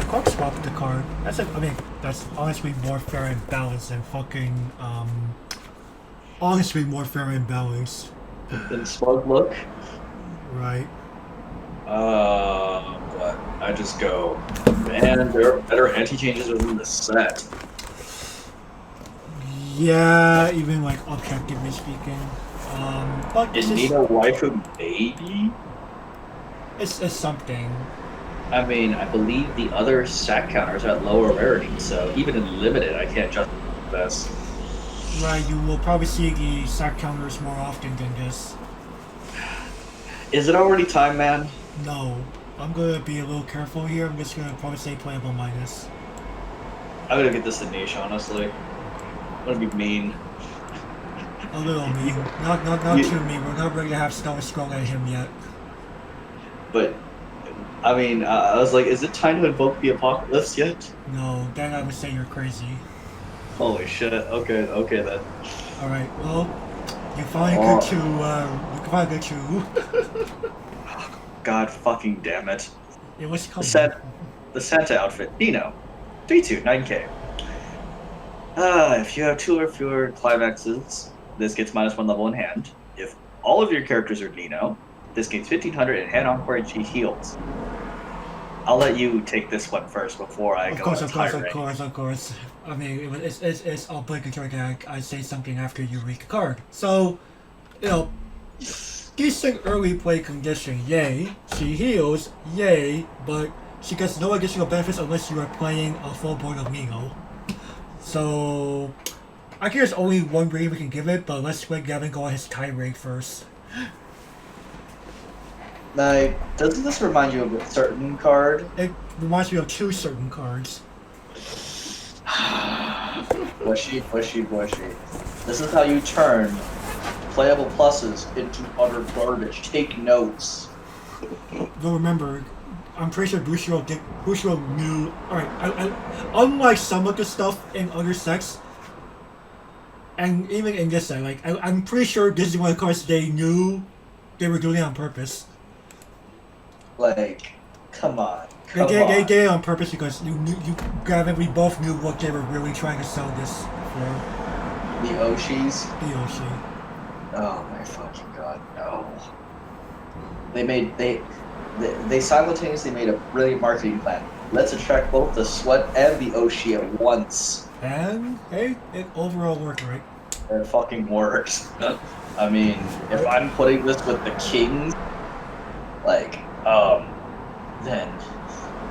card swap the card. That's honestly more fair and balanced than fucking honestly more fair and balanced. Than smug look? Right. But I just go, man, there are better anti-changes within the set. Yeah, even like objectively speaking. But Is Nino waifu baby? It's something. I mean, I believe the other stack counters are at lower rarity, so even in limited, I can't justify this. Right, you will probably see the stack counters more often than this. Is it already time, man? No. I'm gonna be a little careful here. I'm just gonna probably say playable minus. I'm gonna get this to niche, honestly. I'm gonna be mean. A little mean. Not too mean. We're not ready to have Star Scroll at him yet. But, I mean, I was like, is it time to invoke the apocalypse yet? No, then I would say you're crazy. Holy shit. Okay then. Alright, well, you finally get to, God fucking damn it. It was coming. The Santa outfit. Nino. 3/2, 9k. If you have 2 or fewer climaxes, this gets -1 level in hand. If all of your characters are Nino, this gains 1500 in hand encore and she heals. I'll let you take this one first before I go. Of course. I mean, it's obligatory that I say something after you read the card. So, decent early play condition, yay. She heals, yay, but she gets no additional benefits unless you are playing a full board of Nino. So, I think there's only one rating we can give it, but let's let Gavin go on his tirade first. Like, doesn't this remind you of a certain card? It reminds me of 2 certain cards. Bushy. This is how you turn playable pluses into utter garbage. Take notes. But remember, I'm pretty sure Bushiro knew. Alright, unlike some of the stuff in other sets, and even in this set, like, I'm pretty sure this is one of the cards they knew they were doing it on purpose. Like, come on. They did it on purpose because Gavin, we both knew what they were really trying to sell this for. The Oshis? The Oshi. Oh my fucking god, no. They simultaneously made a brilliant marketing plan. Let's attract both the sweat and the Oshi at once. And, hey, it overall worked, right? It fucking works. I mean, if I'm putting this with the kings, like, then,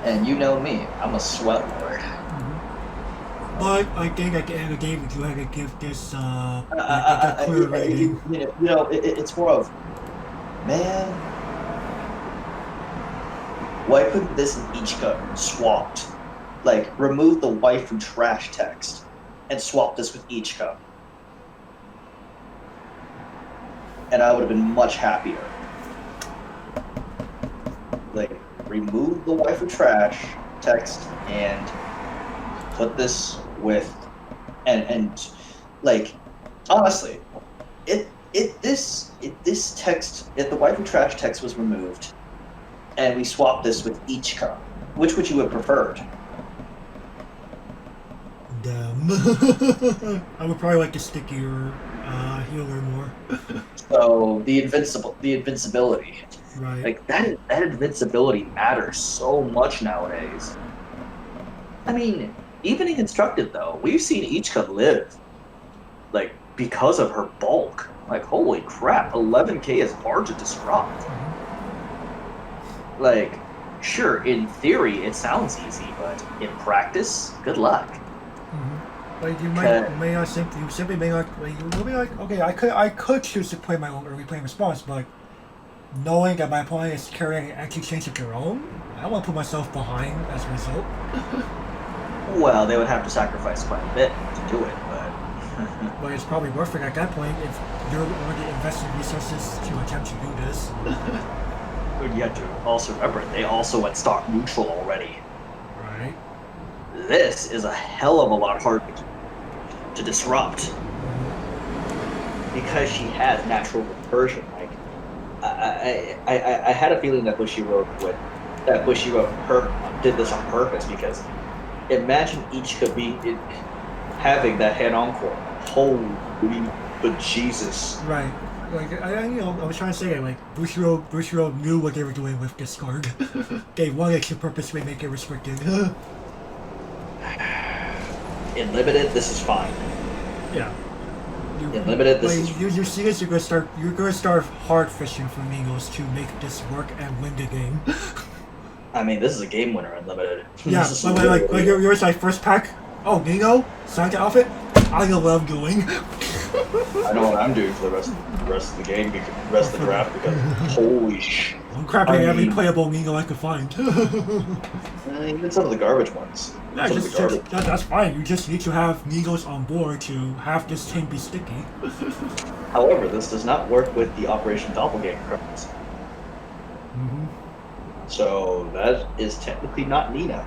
and you know me, I'm a sweat lord. Mm-hmm. But I think at the end of the day, we do have to give this a clear rating. It's more of, man, why couldn't this and Ichika swapped? Like, remove the waifu trash text and swap this with Ichika. And I would have been much happier. Like, remove the waifu trash text and put this with, and like, honestly, this text, if the waifu trash text was removed, and we swapped this with Ichika, which would you have preferred? Damn. I would probably like the stickier healer more. So the invincibility, Right. like that invincibility matters so much nowadays. I mean, even in constructed though, we've seen Ichika live, like because of her bulk. Like holy crap, 11k is hard to disrupt. Mm-hmm. Like, sure, in theory it sounds easy, but in practice, good luck. Mm-hmm. Like you may not simply may not like you will be like, okay, I could choose to play my own early play response, but knowing that my opponent is carrying an anti-change of their own, I don't want to put myself behind as a result. Well, they would have to sacrifice quite a bit to do it, but But it's probably worth it at that point if you're already investing resources to attempt to do this. you have to also remember they also went stock neutral already. Right. This is a hell of a lot harder to disrupt because she has natural recursion. Like I had a feeling that Bushiroad did this on purpose because imagine each could be having that head encore. Holy bejesus! Right. Like I was trying to say like Bushiroad knew what they were doing with this card. They wanted to purposely make it restricted. In limited, this is fine. Yeah. In limited, this is. You see this, you're gonna start hard fishing for Ninos to make this work and win the game. I mean, this is a game winner in limited. Yeah, but like yours like first pack. Oh, Nino, Santa outfit. I know what I'm doing. I know what I'm doing for the rest of the game, rest of the draft, because holy sh. I'm crapping every playable Nino I could find. Even some of the garbage ones. Yeah, that's fine. You just need to have Ninos on board to have this team be sticky. However, this does not work with the Operation Doppelganger cards. Mm-hmm. So that is technically not Nina.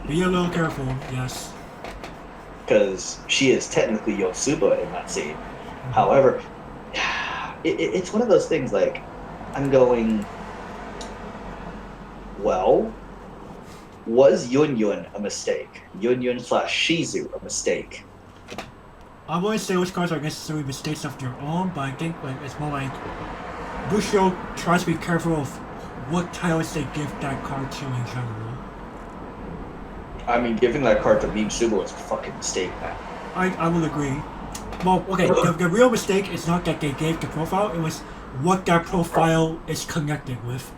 Be a little careful, yes. Because she is technically Yosuba in that scene. Mm-hmm. However, it's one of those things like, I'm going, well, was Yun Yun a mistake? Yun Yun / Shizu a mistake? I wouldn't say which cards are necessarily mistakes of their own, but I think like it's more like Bushido tries to be careful of what titles they give that card to in general. I mean, giving that card to Mitsubo is a fucking mistake, man. I will agree. Well, okay, the real mistake is not that they gave the profile, it was what that profile is connected with.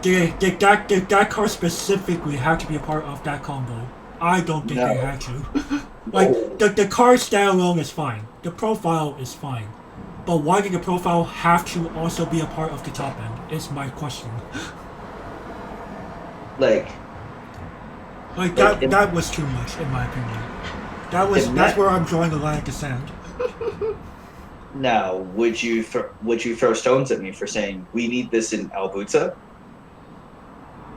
Did that card specifically have to be a part of that combo? I don't think they had to. Like, the card standalone is fine. The profile is fine. But why did the profile have to also be a part of the top end, is my question. Like that was too much, in my opinion. That's where I'm drawing the line at the sand. Now, would you throw stones at me for saying we need this in Albuta?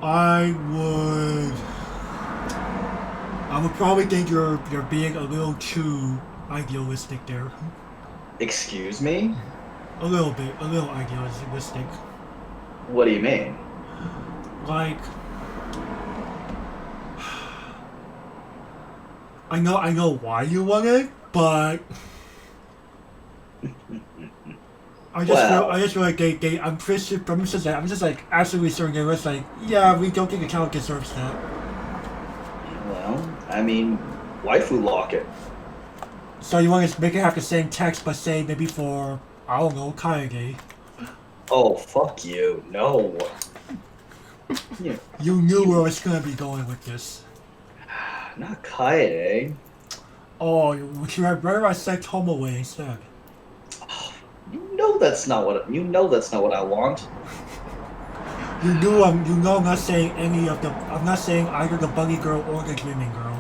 I would probably think you're being a little too idealistic there. Excuse me? A little idealistic. What do you mean? Like, I know why you want it, but I just feel like I'm just like absolutely certain they was like, yeah, we don't think the talent deserves that. Well, I mean, waifu lock it. So you want to make it have the same text, but say maybe for, I don't know, Kaede. Oh, fuck you. No. Yeah. You knew where I was going to be going with this. Not Kaede. Oh, you had Rera sect Homoe instead. You know that's not what I want. You know I'm not saying I'm not saying either the bunny girl or the dreaming girl.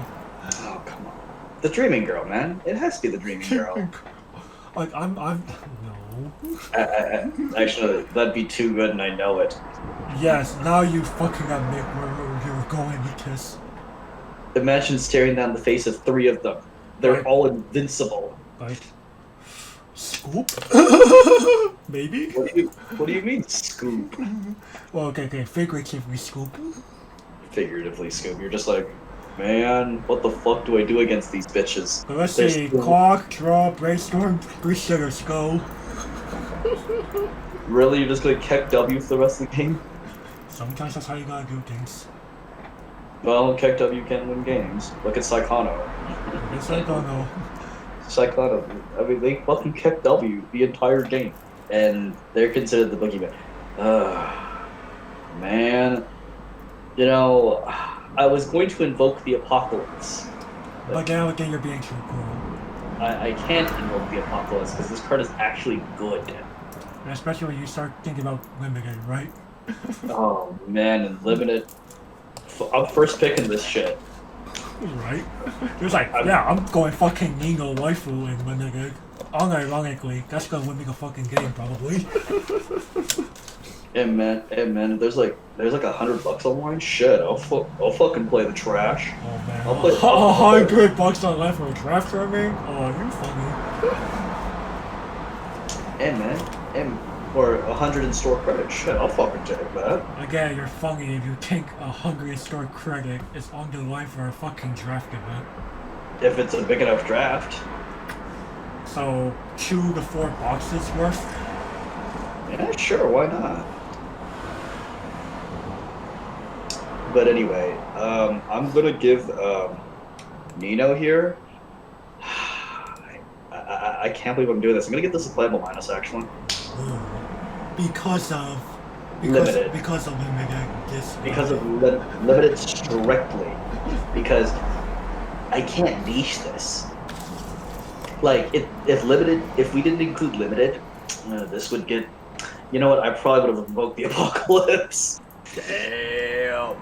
Oh, come on. The dreaming girl, man. It has to be the dreaming girl. Like, no. Actually, that'd be too good and I know it. Yes, now you fucking admit where you're going with this. Imagine staring down the face of 3 of them. They're Right. all invincible. Like, scoop? Maybe? What do you mean, scoop? Well, okay, figuratively scoop. Figuratively, scoop. You're just like, man, what the fuck do I do against these bitches? So let's There's see, still- clock, draw, brainstorm, 3 shitters, go. Really? You're just gonna keck W for the rest of the game? Sometimes that's how you gotta do things. Well, keck W can win games. Look at Psychono. I guess I don't know. Psychono. I mean, they fucking kept W the entire game. And they're considered the boogeyman. Man. You know, I was going to invoke the apocalypse. But now again, you're being too cool. I can't invoke the apocalypse because this card is actually good. And especially when you start thinking about limited, right? Oh man, and limited. I'm first picking this shit. Right? It was like, yeah, I'm going fucking Nino waifu in limited. Unironically, that's gonna win me the fucking game, probably. And man, there's like $100 online. Shit, I'll fucking play the trash. Oh man, I'll play- $100 on left for a draft tournament? Oh, you're funny. And or 100 in store credit. Shit, I'll fucking take that. Again, you're funny if you think 100 store credit is on the line for a fucking draft event. If it's a big enough draft. So, 2 to 4 boxes worth? Yeah, sure, why not? But anyway, I'm gonna give Nino here. I can't believe I'm doing this. I'm gonna get this a playable minus actually. Ooh. Because of Limited. Because of limited. Because of limited strictly. Because I can't niche this. Like if we didn't include limited, this would get. You know what? I probably would have invoked the apocalypse. Damn.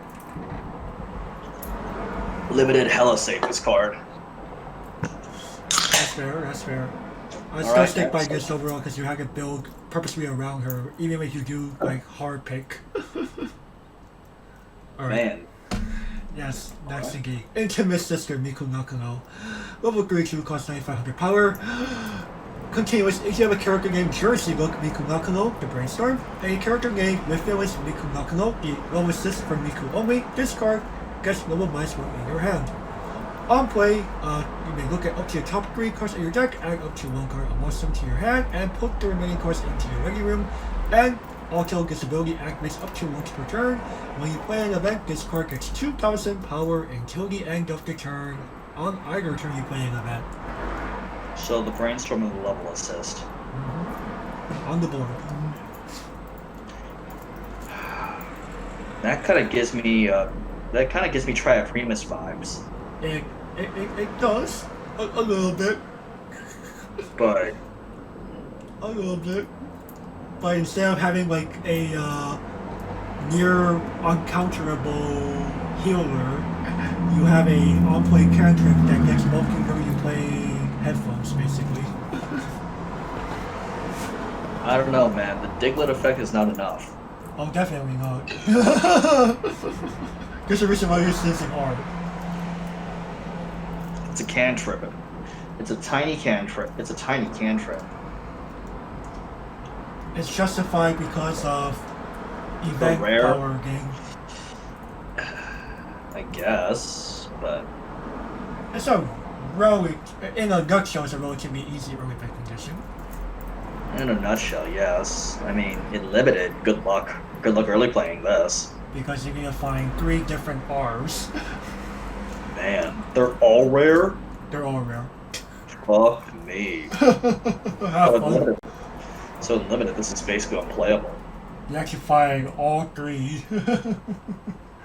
Limited hella saved this card. That's fair. That's fair. I still Alright, stick by so- this overall because you had to build purposely around her, even if you do like hard pick. Alright. Man. Yes, next thingy. Intimate Sister Miku Nakano. Level 32 costs 9,500 power. Continuous, if you have a character named Jersey Book Miku Nakano, the Brainstorm, and a character named Mythos Miku Nakano, the level assist for Miku only, this card gets level -1 in your hand. On play, you may look at up to your top 3 cards in your deck, add up to 1 card amongst them to your hand, and put the remaining cards into your ready room, and also this ability activates up to once per turn. When you play an event, this card gets 2,000 power until the end of the turn, on either turn you play an event. So the brainstorm and the level assist. On the board. That kind of gives me Triaprimus vibes. It does. A little bit. But A little bit. But instead of having like a near uncounterable healer, you have a on-play cantrip that gets bulky when you play headphones, basically. I don't know, man. The Diglett effect is not enough. Oh, definitely not. There's a reason why you're using art. It's a cantrip. It's a tiny cantrip. It's justified because of event rare? power gain. I guess, but It's a in a nutshell, it's a relatively easy early pick condition. in a nutshell, yes. I mean, in limited, good luck. Good luck early playing this. Because you're gonna find 3 different R's. Man, they're all rare? They're all rare. Fuck me. Have fun. So in limited, this is basically unplayable. You actually find all 3.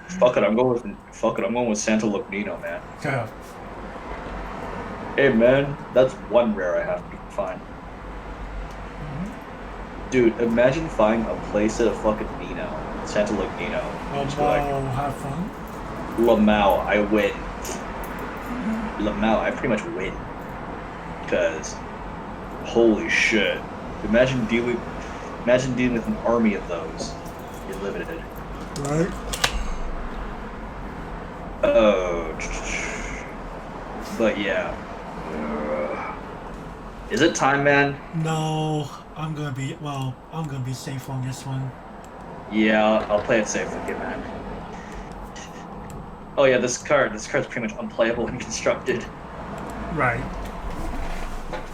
Fuck it, I'm going with Santa Look Nino, man. Yeah. Hey man, that's 1 rare I have to find. Dude, imagine finding a playset of fucking Nino. Santa Look Nino. Just be like, Have fun. Lamau, I win. Lamau, I pretty much win. Because, holy shit. Imagine dealing with an army of those. You're limited. Right? Oh, But yeah. Is it time, man? No, I'm gonna be safe on this one. Yeah, I'll play it safe with you, man. Oh yeah, this card's pretty much unplayable when constructed. Right.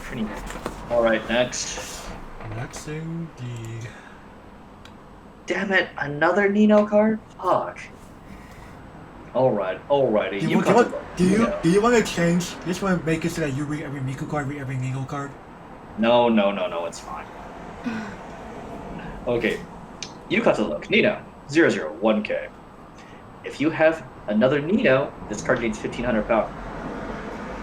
Pretty much. Alright, next. Next indeed. Damn it, another Nino card? Fuck. Alrighty. Do you want to change? This one make it so that you read every Miku card, read every Nino card? No, it's fine. Okay. You got to look. Nino, 001K. If you have another Nino, this card gains 1500 power.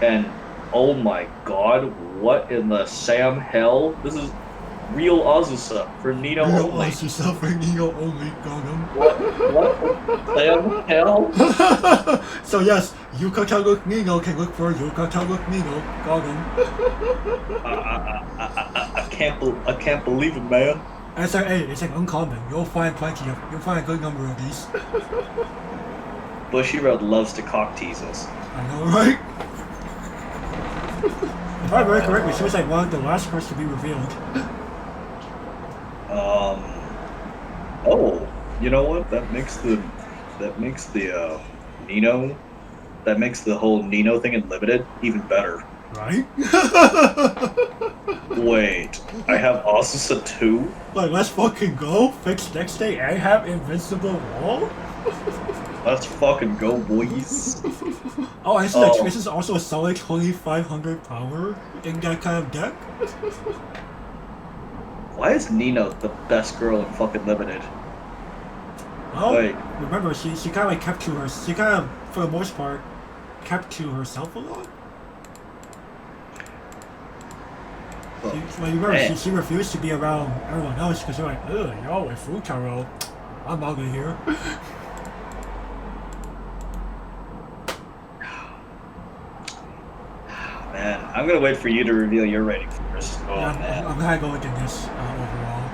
And oh my god, what in the Sam hell? This is real Azusa for Nino Real only. Azusa for Nino only, got him. What Sam hell? So yes, Yukata Nino can look for Yukata Nino, got him. I can't believe it, man. SRA, it's an uncommon. You'll find a good number of these. Bushiroad loves to cock tease us. I know, right? If I remember correctly, she was like one of the last cards to be revealed. Oh, you know what? That makes the Nino, that makes the whole Nino thing in limited even better. Right? Wait, I have Azusa 2? Like, let's fucking go. Fix next day and have Invincible Wall? Let's fucking go, boys. Oh, I see that Trace is also a solid 2500 power in that kind of deck. Why is Nino the best girl in fucking limited? Well, Like, remember, she kind of like kept to her. She kind of, for the most part, kept to herself a lot. She refused to be around everyone else because they're like, ugh, yo, with Futaro, I'm out of here. man, I'm gonna wait for you to reveal your rating first. Oh, Yeah, man. I'm gonna go with this overall.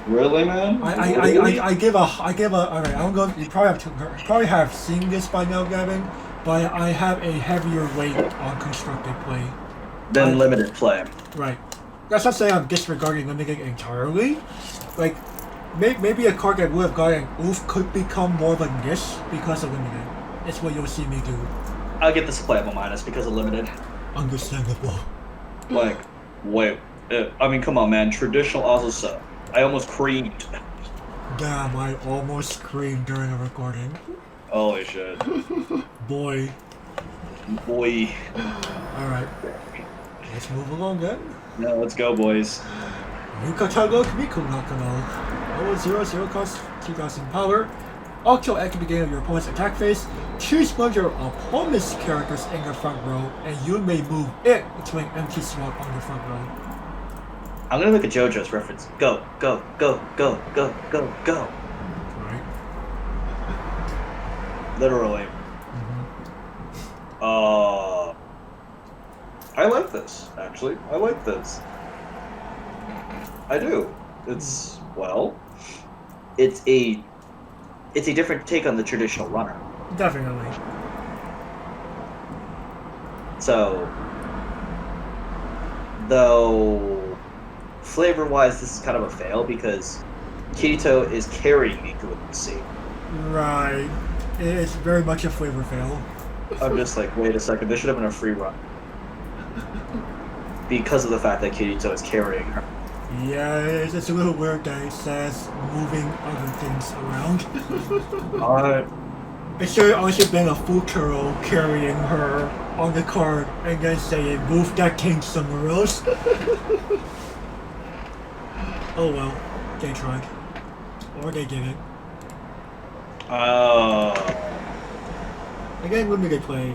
Really, man? I give a. Alright, I'm going. You probably have seen this by now, Gavin, but I have a heavier weight on constructed play. Then limited play. Right. That's not saying I'm disregarding limited entirely. Like, maybe a card that would have gotten oof could become more of a niche because of limited. It's what you'll see me do. I'll get this playable minus because of limited. Understandable. Like, wait. I mean, come on, man. Traditional Azusa. I almost creamed. Damn, I almost screamed during a recording. Holy shit. Boy. Alright. Let's move along then. No, let's go, boys. Yukatago Miku Nakano. 0/0 cost 2000 power. Octo at the beginning of your opponent's attack phase. Choose one of your opponent's characters in your front row, and you may move it to an empty slot on your front row. I'm gonna make a JoJo's reference. Go. Right? Literally. I like this, actually. I like this. I do. It's, well, it's a different take on the traditional runner. Definitely. So, though flavor-wise, this is kind of a fail because Kirito is carrying Miku in the scene. Right. It's very much a flavor fail. I'm just like, wait a second, this should have been a free run. Because of the fact that Kirito is carrying her. Yeah, it's a little weird that it says moving other things around. It should have also been a Futaro carrying her on the card and then saying, move that king somewhere else. Oh well, they tried. Or they didn't. Again, limited play.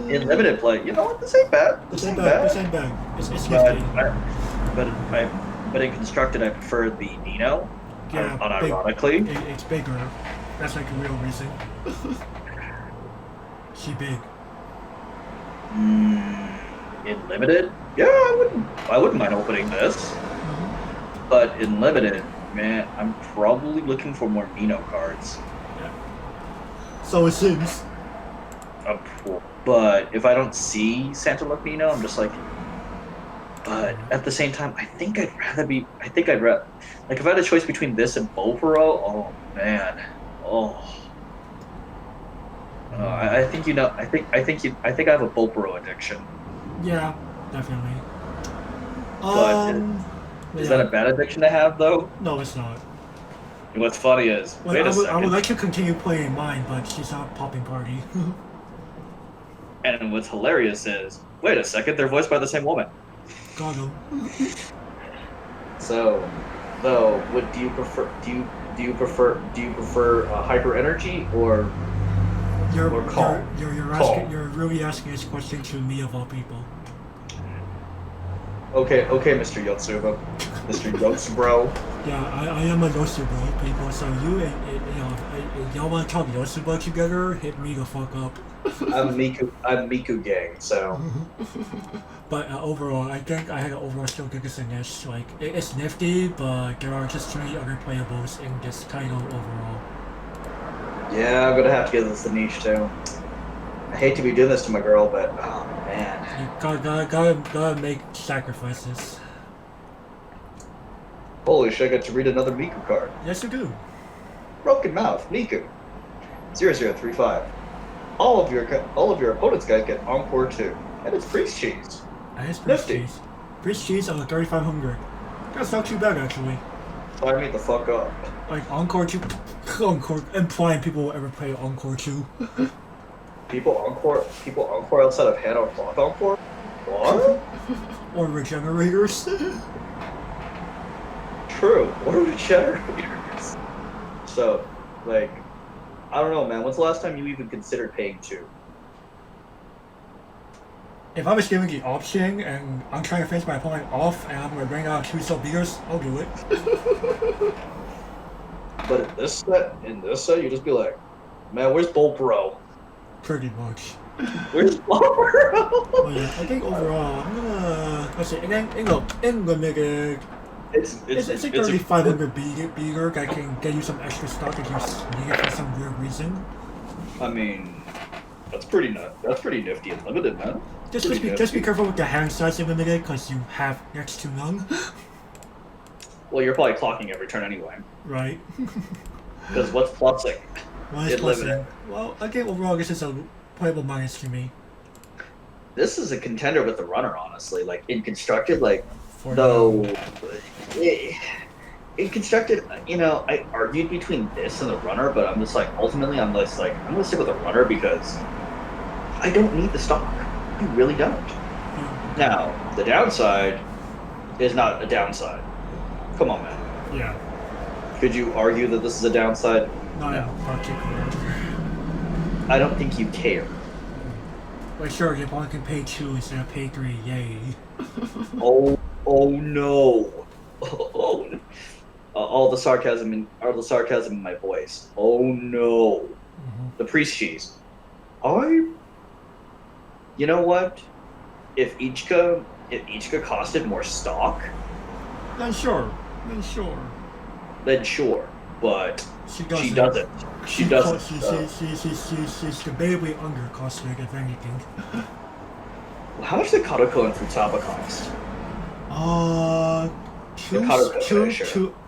In limited play, you know what? This ain't bad. This ain't bad. It's nifty. But in constructed, I prefer the Nino. Yeah, unironically. It's bigger. That's like a real reason. She big. In limited, yeah, I wouldn't mind opening this. Mm-hmm. But in limited, man, I'm probably looking for more Nino cards. Yeah. So it seems. I'm poor. But if I don't see Santa Look Nino, I'm just like. But at the same time, I think I'd rather like if I had a choice between this and Bovero. Oh man, oh. I think you know. I think I have a Bovero addiction. Yeah, definitely. But is that a bad addiction to have though? No, it's not. And what's funny is, Well, wait a second. I would like to continue playing mine, but she's not popping party. And what's hilarious is, wait a second, they're voiced by the same woman. God no. So, though, what do you prefer? Do you prefer hyper energy or calm? You're really asking this question to me of all people. Okay, Mr. Yotsuba. Mr. Yotsubro. Yeah, I am a Yotsuba, people, so y'all want to talk Yotsuba together, hit me the fuck up. I'm Miku gang, so. But overall, I think I had an overall still good in this. Like, it's nifty, but there are just too many other playables in this title overall. Yeah, I'm gonna have to give this a niche too. I hate to be doing this to my girl, but oh man. You gotta make sacrifices. Holy shit, I got to read another Miku card. Yes, you do. Broken Mouth, Miku. 0035. All of your opponent's guys get Encore 2. And it's Priest Cheese. And it's Priest Cheese. Priest Cheese on 3500. That's not too bad, actually. Sign me the fuck up. Like, Encore 2... Encore... Implying people will ever play Encore 2. People Encore outside of hand on cloth Encore? What? Or Regenerators. True. Or Regenerators. So, like, I don't know, man. When's the last time you even considered paying 2? If I was given the option and I'm trying to finish my opponent off and I'm going to bring out 2 sub-beaters, I'll do it. But in this set, you just be like, man, where's Bro? Pretty much. Where's Bro? Well, yeah, I think overall, I'm gonna... Let's see, in limited... It's a 3500 beater that can get you some extra stock if you need it for some weird reason. I mean, that's pretty nifty and limited, man. Just be careful with the hand size in limited, because you have next to none. Well, you're probably clocking every turn anyway. Right. Because what's plussing? What is plussing? Well, I think overall this is a playable minus to me. This is a contender with the runner, honestly. Like, in constructed, like, though... In constructed, you know, I argued between this and the runner, but I'm just like, ultimately, I'm going to stick with the runner because I don't need the stock. I really don't. Now, the downside is not a downside. Come on, man. Yeah. Could you argue that this is a downside? Not in particular. I don't think you care. Like, sure, your opponent can pay 2 instead of pay 3, yay. Oh no. Oh, all the sarcasm in my voice. Oh no. The Priest Cheese. You know what? If Ichika costed more stock, then sure. But she doesn't. She's debatably undercosted, if anything. How much did Karuko and Futaba cost?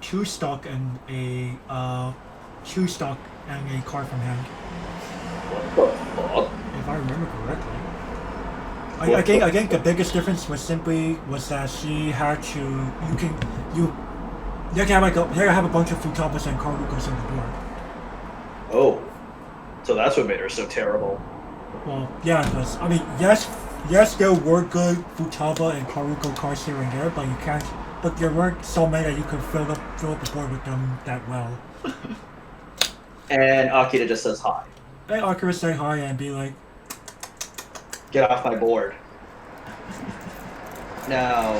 Two stock and a card from hand. What the fuck? If I remember correctly. I think the biggest difference was that she had to you have to have a bunch of Futabas and Karukos on the board. Oh. So that's what made her so terrible. Well, yeah, because I mean yes there were good Futaba and Karuko cards here and there, but you can't but there weren't so many that you could fill up the board with them that well. And Akira just says hi. And Akira say hi and be like, get off my board. Now,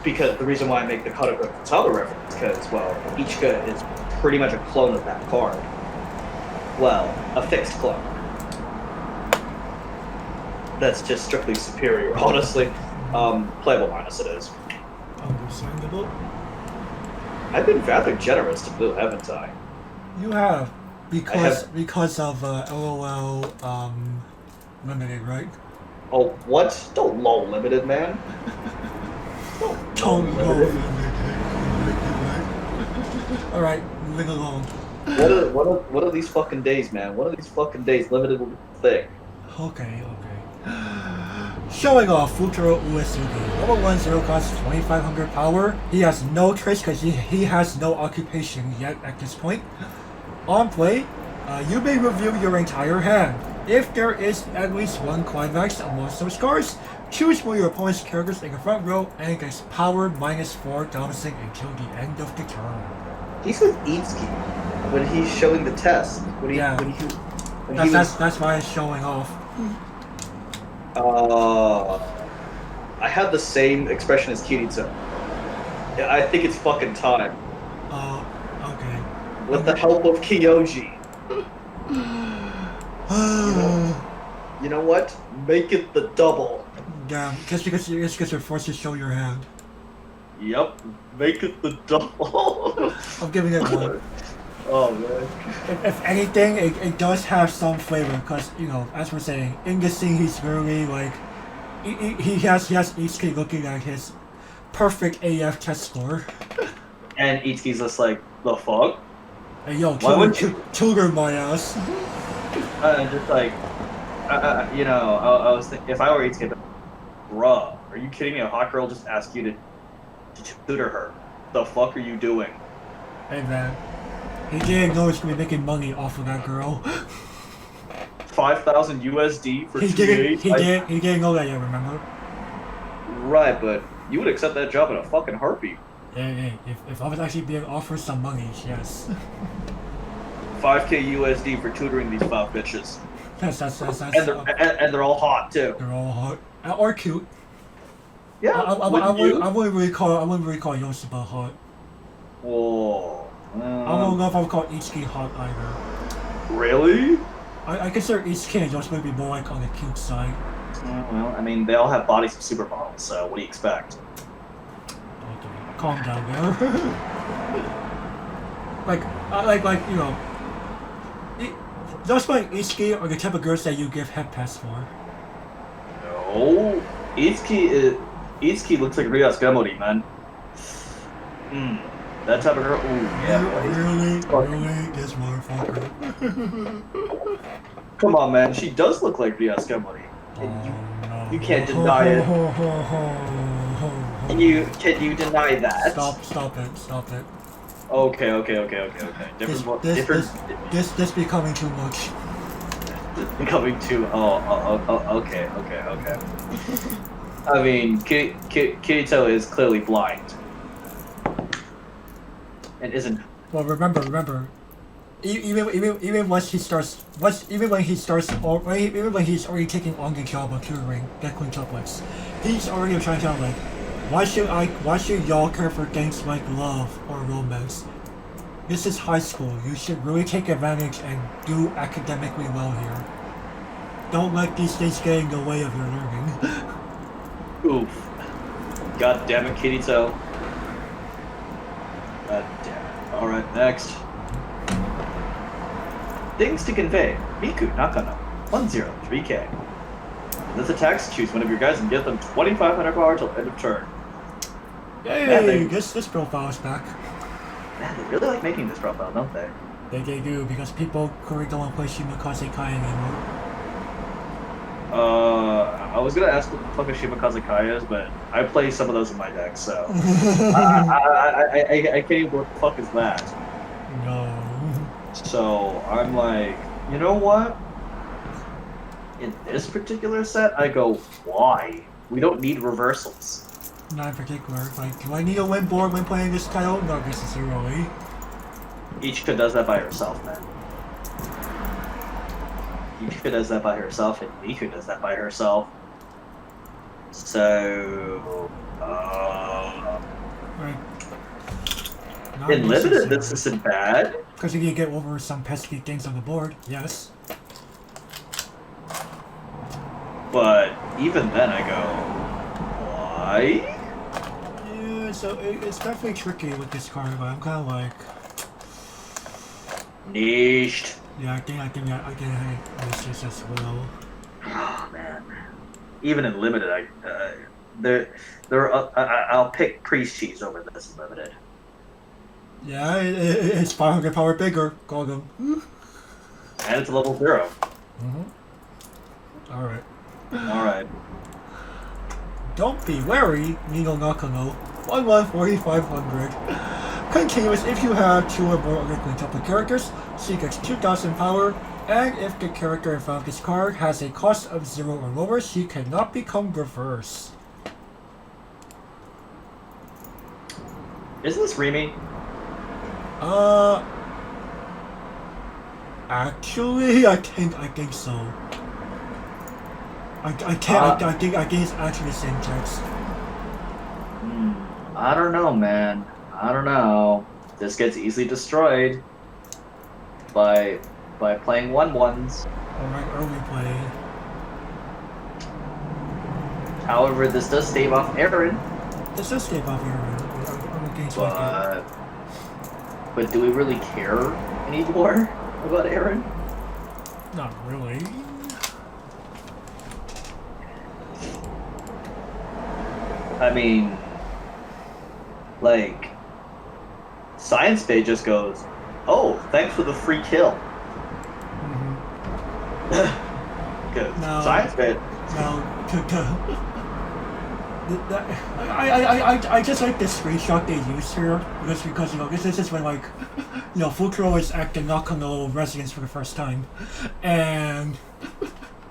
because the reason why I make the Karuko Futaba reference, because, well, Ichika is pretty much a clone of that card. Well, a fixed clone. That's just strictly superior, honestly. Playable minus it is. Understandable. I've been rather generous to Blue, haven't I? You have. Because of LOL limited, right? Oh, what? Don't low limited, man. Don't low limited. All right, moving along. What are these fucking days, man? What are these fucking days? Limited will be the thing. Okay. Showing off Futaro Uesugi. Level 1 0 costs 2500 power. He has no trace because he has no occupation yet at this point. On play, you may review your entire hand. If there is at least one climax amongst those cards, choose one of your opponent's characters in the front row and gets power -4 balancing until the end of the turn. He's with Itsuki when he's showing the test. That's why it's showing off. I have the same expression as Kirito. I think it's fucking time. Okay. With the help of Kyoji. You know what? Make it the double. Yeah, just because you're forced to show your hand. Yep. Make it the double. I'm giving it 1. Oh man. If anything, it does have some flavor because, you know, as we're saying, in this scene he's really like, he has Itsuki looking at his perfect AF test score. And Itsuki's just like, the fuck? Hey yo, Why would you? tutor my ass. Just like, you know, I was thinking, if I were Itsuki, bruh, are you kidding me? A hot girl just asked you to tutor her. The fuck are you doing? Hey man, he didn't know he's gonna be making money off of that girl. 5,000 USD for 2 days? He didn't know that yet, remember? Right, but you would accept that job in a fucking heartbeat. Hey, if I was actually being offered some money, yes. 5K USD for tutoring these 5 bitches. That's and they're all hot too. They're all hot or cute. Yeah. I wouldn't really call Yosiba hot. Whoa. I don't know if I would call Itsuki hot either. Really? I consider Itsuki and Yosiba to be more like on the cute side. Well, I mean, they all have bodies of supermodels, so what do you expect? Okay, calm down there. like you know, Yosiba and Itsuki are the type of girls that you give head pets for. No, Itsuki looks like Ryas Gamori, man. That type of girl. Ooh, yeah. Really, this motherfucker. Come on, man. She does look like Ryas Gamori. No. You can't deny it. Can you deny that? Stop it. Okay. This becoming too much. Becoming too. Okay. I mean, Kirito is clearly blind, and isn't. Well, remember. Even when he's already taking on the job of tutoring the quintuplets, he's already trying to like, why should y'all care for things like love or romance? This is high school. You should really take advantage and do academically well here. Don't let these things get in the way of your learning. Oof. God damn it, Kirito. God damn it. Alright, next. Things to convey. Miku, Nakano. 103K. This attacks, choose one of your guys and get them 2,500 power till end of turn. Hey, this profile is back. Man, they really like making this profile, don't they? They do, because people currently don't want to play Shimakaze Kai anymore. I was gonna ask what the fuck a Shimakaze Kai is, but I play some of those in my deck, so I can't even what the fuck is that. No. So I'm like, you know what? In this particular set, I go, why? We don't need reversals. Not in particular. Like, do I need a win board when playing this title? Not necessarily. Ichika does that by herself, man. Ichika does that by herself, and Miku does that by herself. So, Right. in limited, this isn't bad. Because you can get over some pesky things on the board, yes. But even then, I go, why? Yeah, so it's definitely tricky with this card, but I'm kind of like, Niched. Yeah, I think this as well. Oh man. Even in limited, I'll pick Priest Cheese over this in limited. Yeah, it's 500 power bigger. Call them. And it's a level 0. Alright. Alright. Don't be wary, Nino Nakano. 4,500. Continuous if you have 2 or more other quintuplet characters, she gets 2,000 power, and if the character in front of this card has a cost of 0 or lower, she cannot become reverse. Isn't this Remy? Actually, I think so. I think it's actually the same text. I don't know, man. I don't know. This gets easily destroyed by playing 1/1s. Alright, early play. However, this does stave off Aaron. This does stave off Aaron. I'm against it. But do we really care anymore about Aaron? Not really. I mean, like, Science Bay just goes, "Oh, thanks for the free kill." Good. No. Science Bay. No, I just like the screenshot they used here because you know this is when like you know Futaro is at the Nakano residence for the first time, and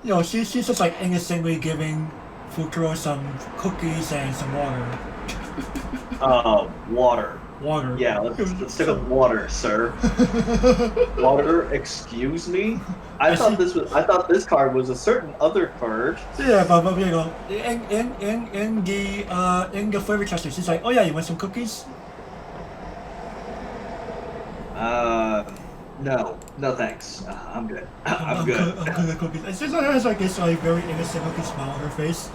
you know she's just like innocently giving Futaro some cookies and some water. Water. Water. Yeah, let's stick with water, sir. Water, excuse me? I thought this card was a certain other card. Yeah, but you know, in the flavor tester, she's like, "Oh yeah, you want some cookies?" No, thanks. I'm good. I'm good. I'm good at cookies. It's just has like this like very innocent looking smile on her face.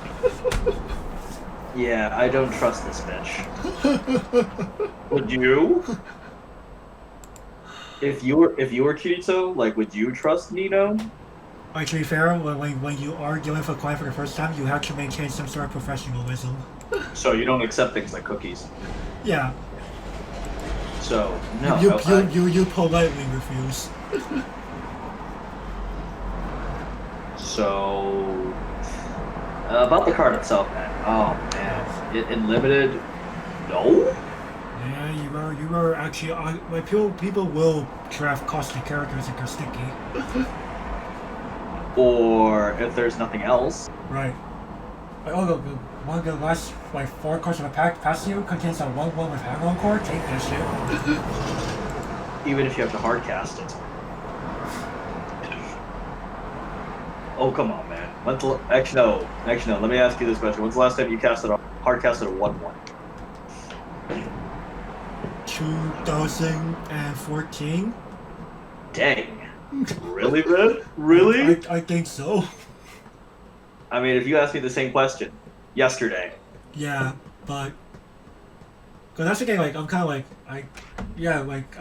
Yeah, I don't trust this bitch. Would you? If you were Kirito, like, would you trust Nino? Alright, to be fair, when you are dealing with a client for the first time, you have to maintain some sort of professionalism. So you don't accept things like cookies. Yeah. So no. You politely refuse. So about the card itself, man. Oh man, in limited, no. Yeah, you were actually like people will draft costly characters if they're sticky. Or if there's nothing else. Right. Like, one of the last like 4 cards of a pack past you contains a 1/1 with hang-on cord. Take that shit. Even if you have to hard cast it. Oh come on, man. Actually no. Let me ask you this question. When's the last time you hard casted a 1/1? 2014. Dang. Really, man? Really? I think so. I mean, if you asked me the same question yesterday. Yeah, but cause that's the thing. Like I'm kind of like I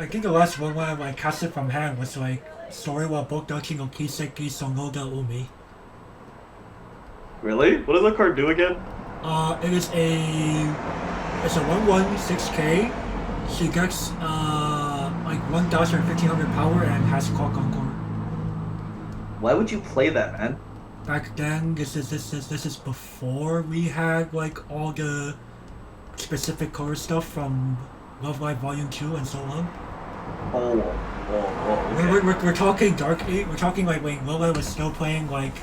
think the last one when I like casted from hand was like Story wa Bokudachi no Kiseki Sonoda Umi. Really? What does that card do again? It's a 1/1 6K. She gets like 1,1500 power and has clock on core. Why would you play that, man? Back then, this is before we had like all the specific color stuff from Love Live Volume 2 and so on. Oh, okay. We're talking Dark 8. We're talking like when Love Live was still playing like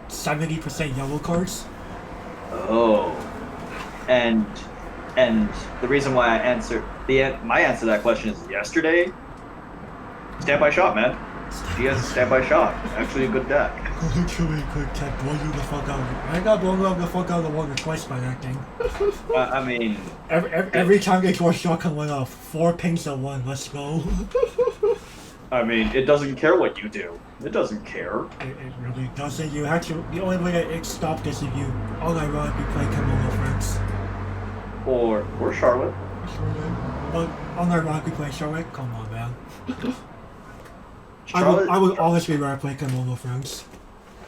70% yellow cards. Oh, and the reason why my answer to that question is yesterday. Standby shot, man. She has a standby shot. Actually, a good deck. Actually, good deck. Blow you the fuck out. I got blown the fuck out of the water twice by that thing. I mean, every time they draw a shotgun went off. 4 pings at 1. Let's go. I mean, it doesn't care what you do. It doesn't care. It really doesn't. You have to. The only way that it stopped is if you unironically play Kimono Friends. Or Charlotte. But unironically play Charlotte? Come on, man. I would honestly rather play Kimono Friends.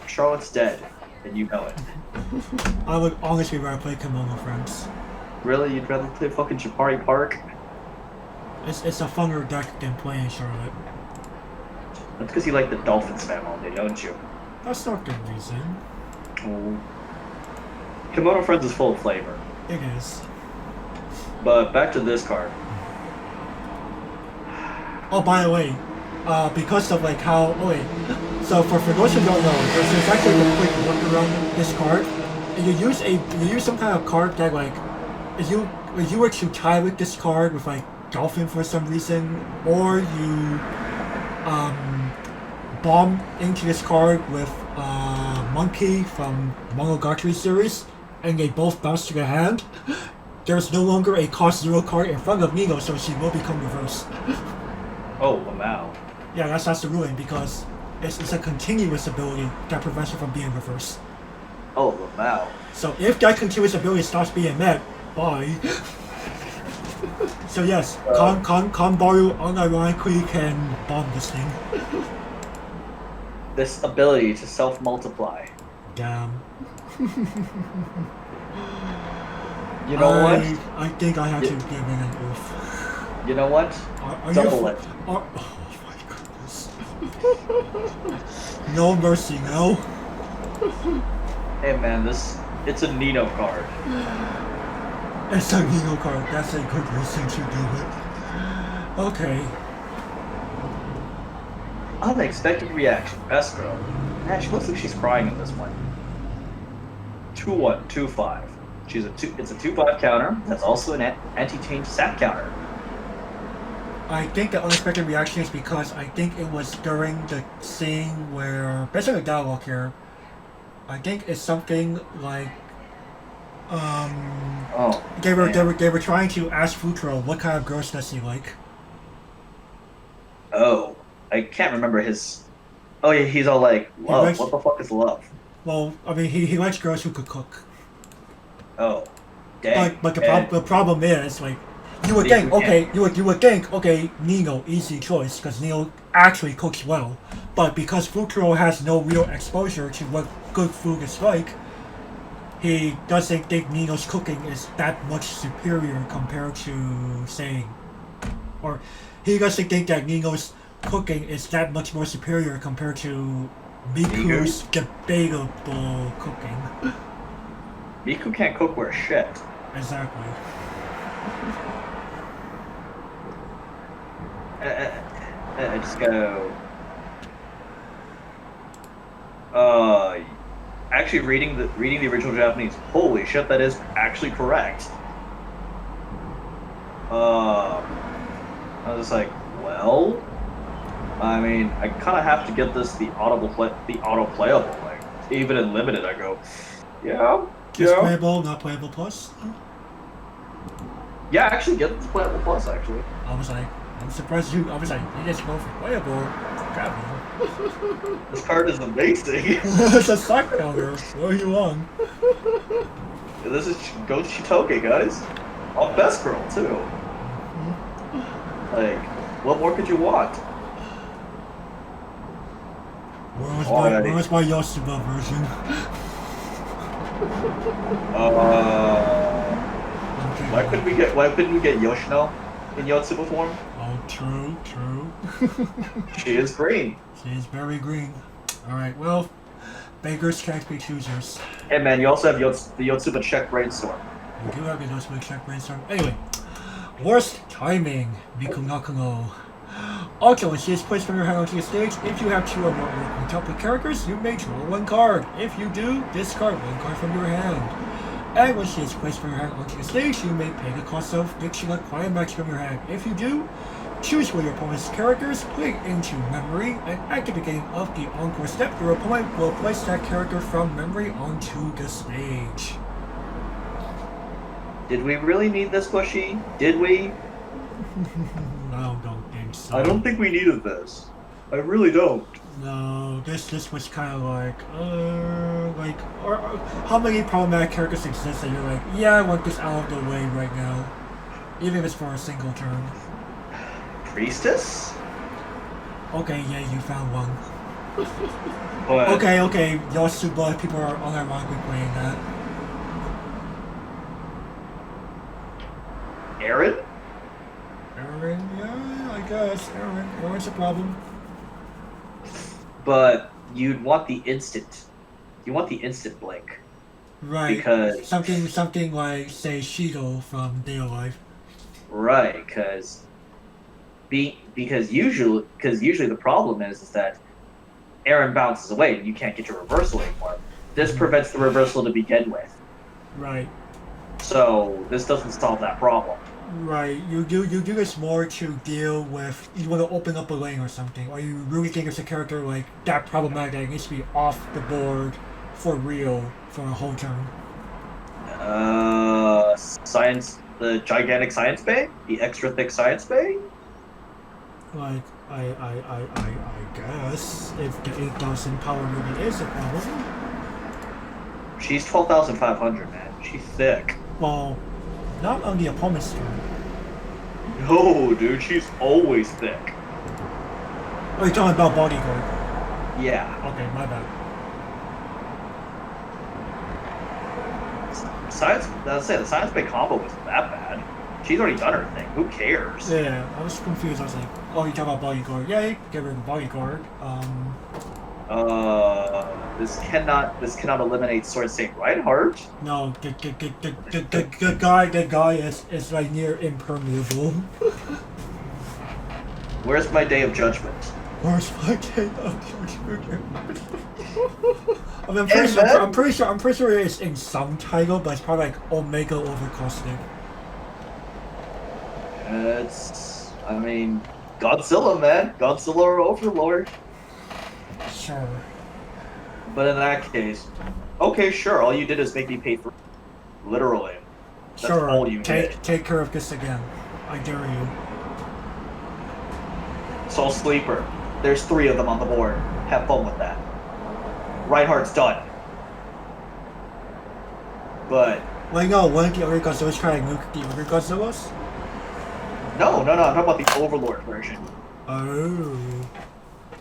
Charlotte's dead, and you know it. I would honestly rather play Kimono Friends. Really? You'd rather play fucking Chapari Park? It's a funner deck than playing Charlotte. That's because you like the Dolphin spam all day, don't you? That's not good reason. Oh. Kimono Friends is full of flavor. It is. But back to this card. Oh, by the way, because of like how, so for those who don't know, there's actually a quick workaround this card, and you use some kind of card that like, if you were to tie with this card with like Dolphin for some reason, or you bomb into this card with Monkey from Monogatari series, and they both bounce to the hand, there's no longer a cost 0 card in front of Nino, so she will become reversed. Oh, wow. Yeah, that's the ruling, because it's a continuous ability that prevents her from being reversed. Oh, wow. So if that continuous ability stops being met, bye. So yes, Kanbaru unironically can bomb this thing. This ability to self-multiply. Damn. You know what? I think I have to give in an oof. You know what? Double it. Oh my goodness. No mercy, no. Hey man, it's a Nino card. It's a Nino card. That's a good reason to do it. Okay. Unexpected reaction. Best girl. Man, she looks like she's crying in this one. 2-1, 2-5. It's a 2-5 counter. That's also an anti-change sap counter. I think the unexpected reaction is because I think it was during the scene where, based on the dialogue here, I think it's something like they were trying to ask Futaro what kind of girls does he like. Oh, I can't remember his. Oh yeah, he's all like, love. What the fuck is love? Well, I mean, he likes girls who could cook. Oh, dang. But the problem is, like, you would think, okay, Nino, easy choice, because Nino actually cooks well. But because Futaro has no real exposure to what good food is like, he doesn't think Nino's cooking is that much superior compared to, say, or he doesn't think that Nino's cooking is that much more superior compared to Miku's debatable cooking. Miku can't cook worth shit. Exactly. I just go. Actually, reading the original Japanese. Holy shit, that is actually correct. I was just like, well, I mean, I kind of have to get this the auto playable. Like, even in limited, I go, yeah. Just playable, not playable plus. Yeah, actually, get this playable plus. Actually, I'm surprised you. I was like, you just go for playable. This card is amazing. It's a sock counter. What are you on? This is Ghost Shitoge, guys. On Best Girl too. Like, what more could you want? Where was my Yosuba version? Why couldn't we get Yoshino in Yotsuba form? Oh, true. She is green. She is very green. Alright, well, beggars can't be choosers. Hey man, you also have the Yotsuba check brainstorm. We do have the Yotsuba check brainstorm. Anyway, worst timing, Miku Nakuno. Also, when she is placed from your hand onto the stage, if you have 2 or more quintuplet characters, you may draw 1 card. If you do, discard 1 card from your hand. And when she is placed from your hand onto the stage, you may pay the cost of ditching a climax from your hand. If you do, choose one of your opponent's characters, put it into memory, and at the beginning of the encore step, your opponent will place that character from memory onto the stage. Did we really need this, Bushy? Did we? I don't think so. I don't think we needed this. I really don't. No, this was kind of like, or how many problematic characters exist that you're like, yeah, I want this out of the way right now, even if it's for a single turn. Priestess? Okay, yeah, you found one. But Okay, Lost to Blood, people are unironically playing that. Aaron? Aaron, yeah, I guess. Aaron's a problem. But you'd want the instant. You want the instant blink. Right. Because Something like, say, Shido from Day of Life. right, because usually the problem is that Aaron bounces away and you can't get your reversal anymore. This prevents the reversal to begin with. Right. So this doesn't solve that problem. Right. You do this more to deal with, you want to open up a lane or something, or you really think it's a character like that problematic that needs to be off the board for real for a whole turn. The gigantic science bay, the extra thick science bay. Like I guess if the 8,000 power really is a problem. She's 12,500, man. She's thick. Well, not on the opponent's turn. No, dude, she's always thick. Oh, you're talking about bodyguard. Yeah. Okay, my bad. The science bay combo wasn't that bad. She's already done her thing. Who cares? Yeah, I was confused. I was like, oh, you're talking about bodyguard. Yeah, you can get rid of the bodyguard. This cannot eliminate Sword Saint Reinhardt. No, the guy is like near impermeable. Where's my day of judgment? Where's my day of judgment? I mean, I'm pretty sure it's in some title, but it's probably like Omega over Caustic. Godzilla, man. Godzilla Overlord. Sure. But in that case, okay, sure. All you did is make me pay for literally. That's sure. all you did. Take care of this again. I dare you. Soul Sleeper. There's 3 of them on the board. Have fun with that. Reinhardt's done. But Like no, one of the other Godzillas trying to nuke the other Godzillas? no. I'm talking about the Overlord version. Oh.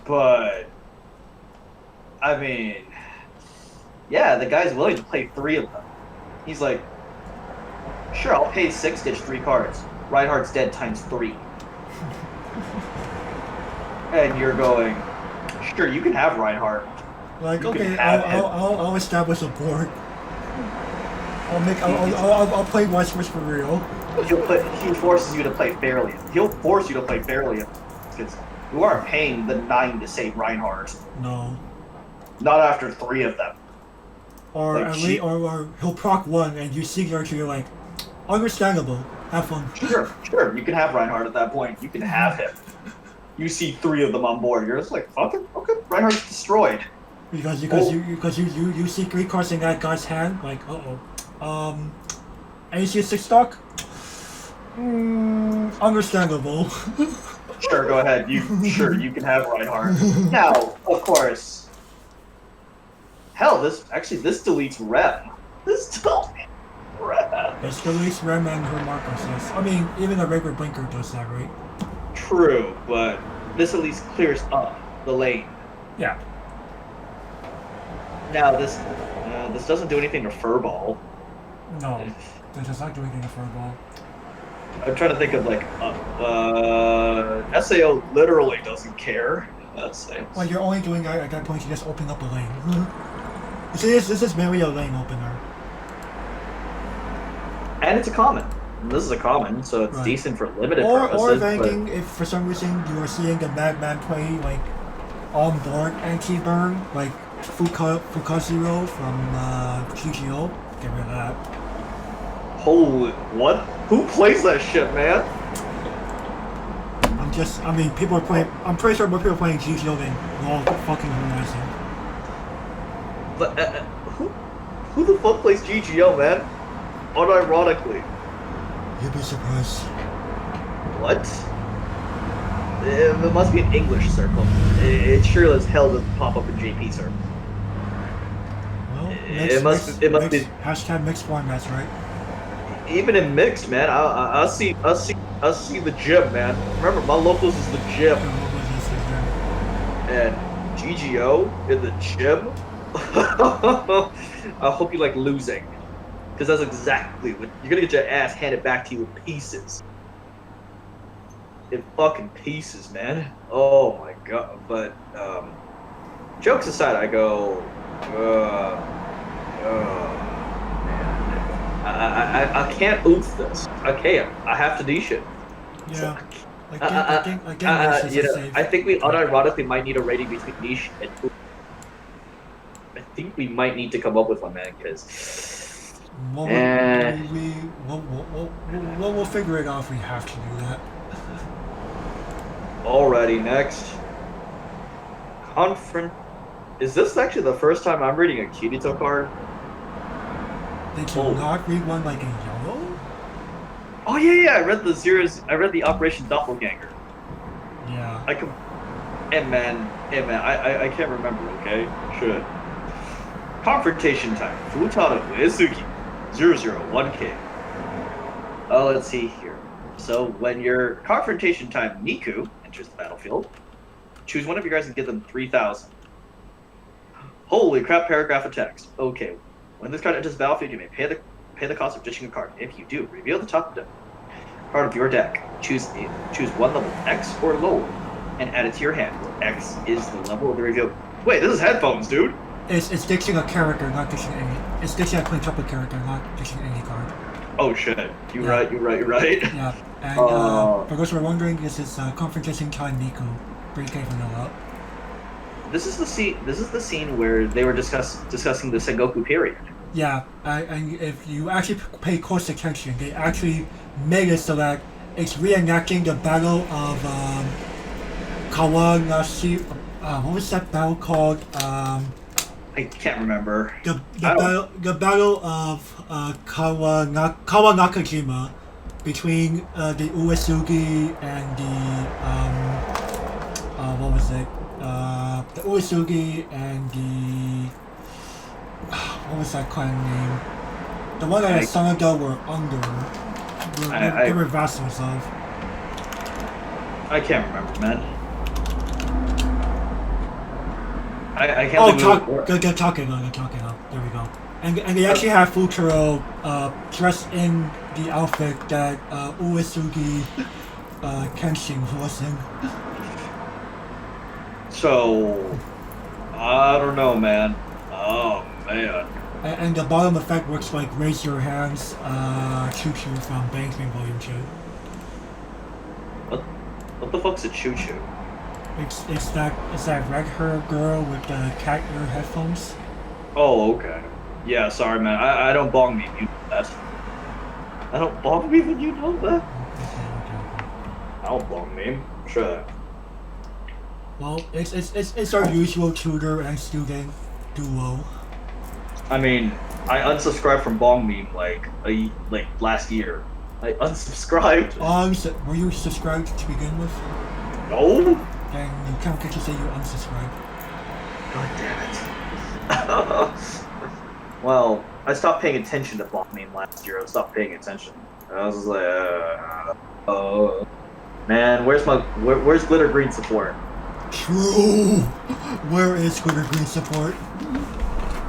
But I mean, yeah, the guy's willing to play 3 of them. He's like, sure, I'll pay 6 ditch 3 cards. Reinhardt's dead times 3. And you're going, sure, you can have Reinhardt. Like, You can okay, have I'll establish a board. I'll play Weiss Schwarz for real. He forces you to play fairly. He'll force you to play fairly because you aren't paying the 9 to save Reinhardt. No. Not after 3 of them. Or Like, at least, or he'll proc 1 and you see Archer, you're like, understandable. Have fun. Sure, you can have Reinhardt at that point. You can have him. You see 3 of them on board. You're just like, fuck it, okay, Reinhardt's destroyed. Because you see 3 cards in that guy's hand, like, and you see a 6 stock? Understandable. Sure, go ahead. You can have Reinhardt. Now, of course. Hell, this deletes Rem. This deletes Rem. It's deletes Rem and her Marcos, yes. I mean, even a regular blinker does that, right? True, but this at least clears up the lane. Yeah. Now this doesn't do anything to Furball. No, that does not do anything to Furball. I'm trying to think of like SAO literally doesn't care. That's it. Well, you're only doing that at that point. You just open up a lane. See, this is merely a lane opener. And it's a common. This is a common, so it's Right. decent for limited Or purposes. if anything, if for some reason you are seeing the Madman play like on board anti-burn, like Fukazero from GGO, get rid of that. Holy, what? Who plays that shit, man? People are playing. I'm pretty sure more people are playing GGO than LOL fucking Horizon. But who the fuck plays GGO, man? Unironically. You'd be surprised. What? It must be an English circle. It sure as hell doesn't pop up in JP circle. Well, It must be hashtag mixed formats, right? even in mixed, man. I see the gym, man. Remember, my locals is the gym. and GGO in the gym. I hope you like losing, because that's exactly what you're gonna get your ass handed back to you in pieces. In fucking pieces, man. Oh my god. But jokes aside, I go, man, I can't oof this. I can't. I have to niche it. Yeah. So, I think this is a safe. I think we unironically might need a rating between niche and oof. I think we might need to come up with one, man, because. We'll figure it out if we have to do that. Alrighty, next. Is this actually the first time I'm reading a Kirito card? Did you not read one like in yellow? Oh yeah, I read the Zeros. I read the Operation Doppelganger. Yeah. Hey man, I can't remember. Okay, should. Confrontation time. Futaro Uesugi, 001K. Oh, let's see here. So when your confrontation time Miku enters the battlefield, choose one of your guys and give them 3,000. Holy crap! Paragraph of text. Okay. When this card enters the battlefield, you may pay the cost of ditching a card. If you do, reveal the top card of your deck. Choose one level X or lower, and add it to your hand. Where X is the level of the reveal. Wait, this is headphones, dude. It's ditching a character, not ditching any. It's ditching a quintuplet character, not ditching any card. Oh shit! You're right. Yeah. And for those who are wondering, this is confrontation time Miku. Pretty vanilla. This is the scene where they were discussing the Sengoku period. Yeah, and if you actually pay close attention, they actually made it so that it's reenacting the battle of Kawanashi. What was that battle called? I can't remember. The battle of Kawanakajima between the Uesugi and the what was it? The Uesugi and the what was that clan name? The one that Sanada were under. They were vassals of. I can't remember, man. I can't. Get talking on. There we go. And they actually have Futaro dressed in the outfit that Uesugi Kenshin was in. So, I don't know, man. Oh, man. And the bottom effect works like Raise Your Hands, Choo Choo from Banksman Volume 2. What the fuck's a Choo Choo? It's that red hair girl with the cat ear headphones. Oh, okay. Yeah, sorry, man. I don't bong me. You know that. I don't bong me when you know that. Okay. I don't bong me. Sure. Well, it's our usual tutor and student duo. I mean, I unsubscribed from Bong Meme like last year. I unsubscribed. Were you subscribed to begin with? No. Then you can't get to say you unsubscribed. God damn it. Well, I stopped paying attention to Bong Meme last year. I stopped paying attention. I was like, man, where's Glitter Green support? True. Where is Glitter Green support?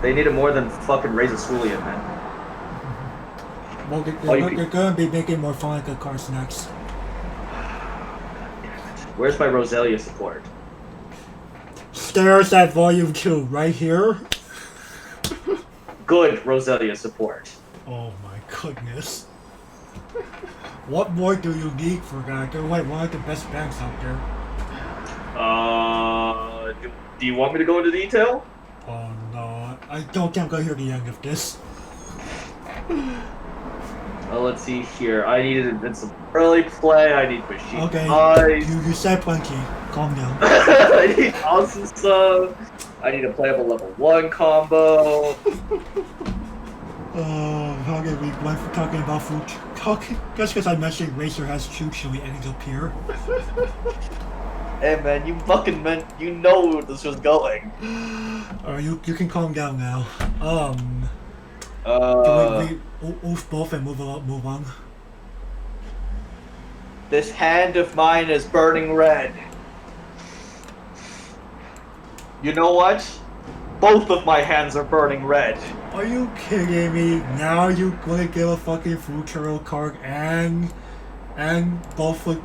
They needed more than fucking Razor Swillian, man. Well, they're gonna be making more Fonica cards next. Where's my Roselia support? Stairs at Volume 2, right here. Good Roselia support. Oh my goodness. What more do you need for that? They're like one of the best banks out there. Do you want me to go into detail? Oh no, I don't think I'm gonna hear the end of this. Well, let's see here. I needed Invincible early play. I need Machine. Okay, Eyes. you said plenty. Calm down. I need Awesome Sub. I need a playable level 1 combo. How did we went from talking about food? Just because I mentioned Racer has Choo Choo, we ended up here. Hey man, you fucking meant you know where this was going. Alright, you can calm down now. Can we oof both and move on? This hand of mine is burning red. You know what? Both of my hands are burning red. Are you kidding me? Now you gonna give a fucking Futaro card and both of...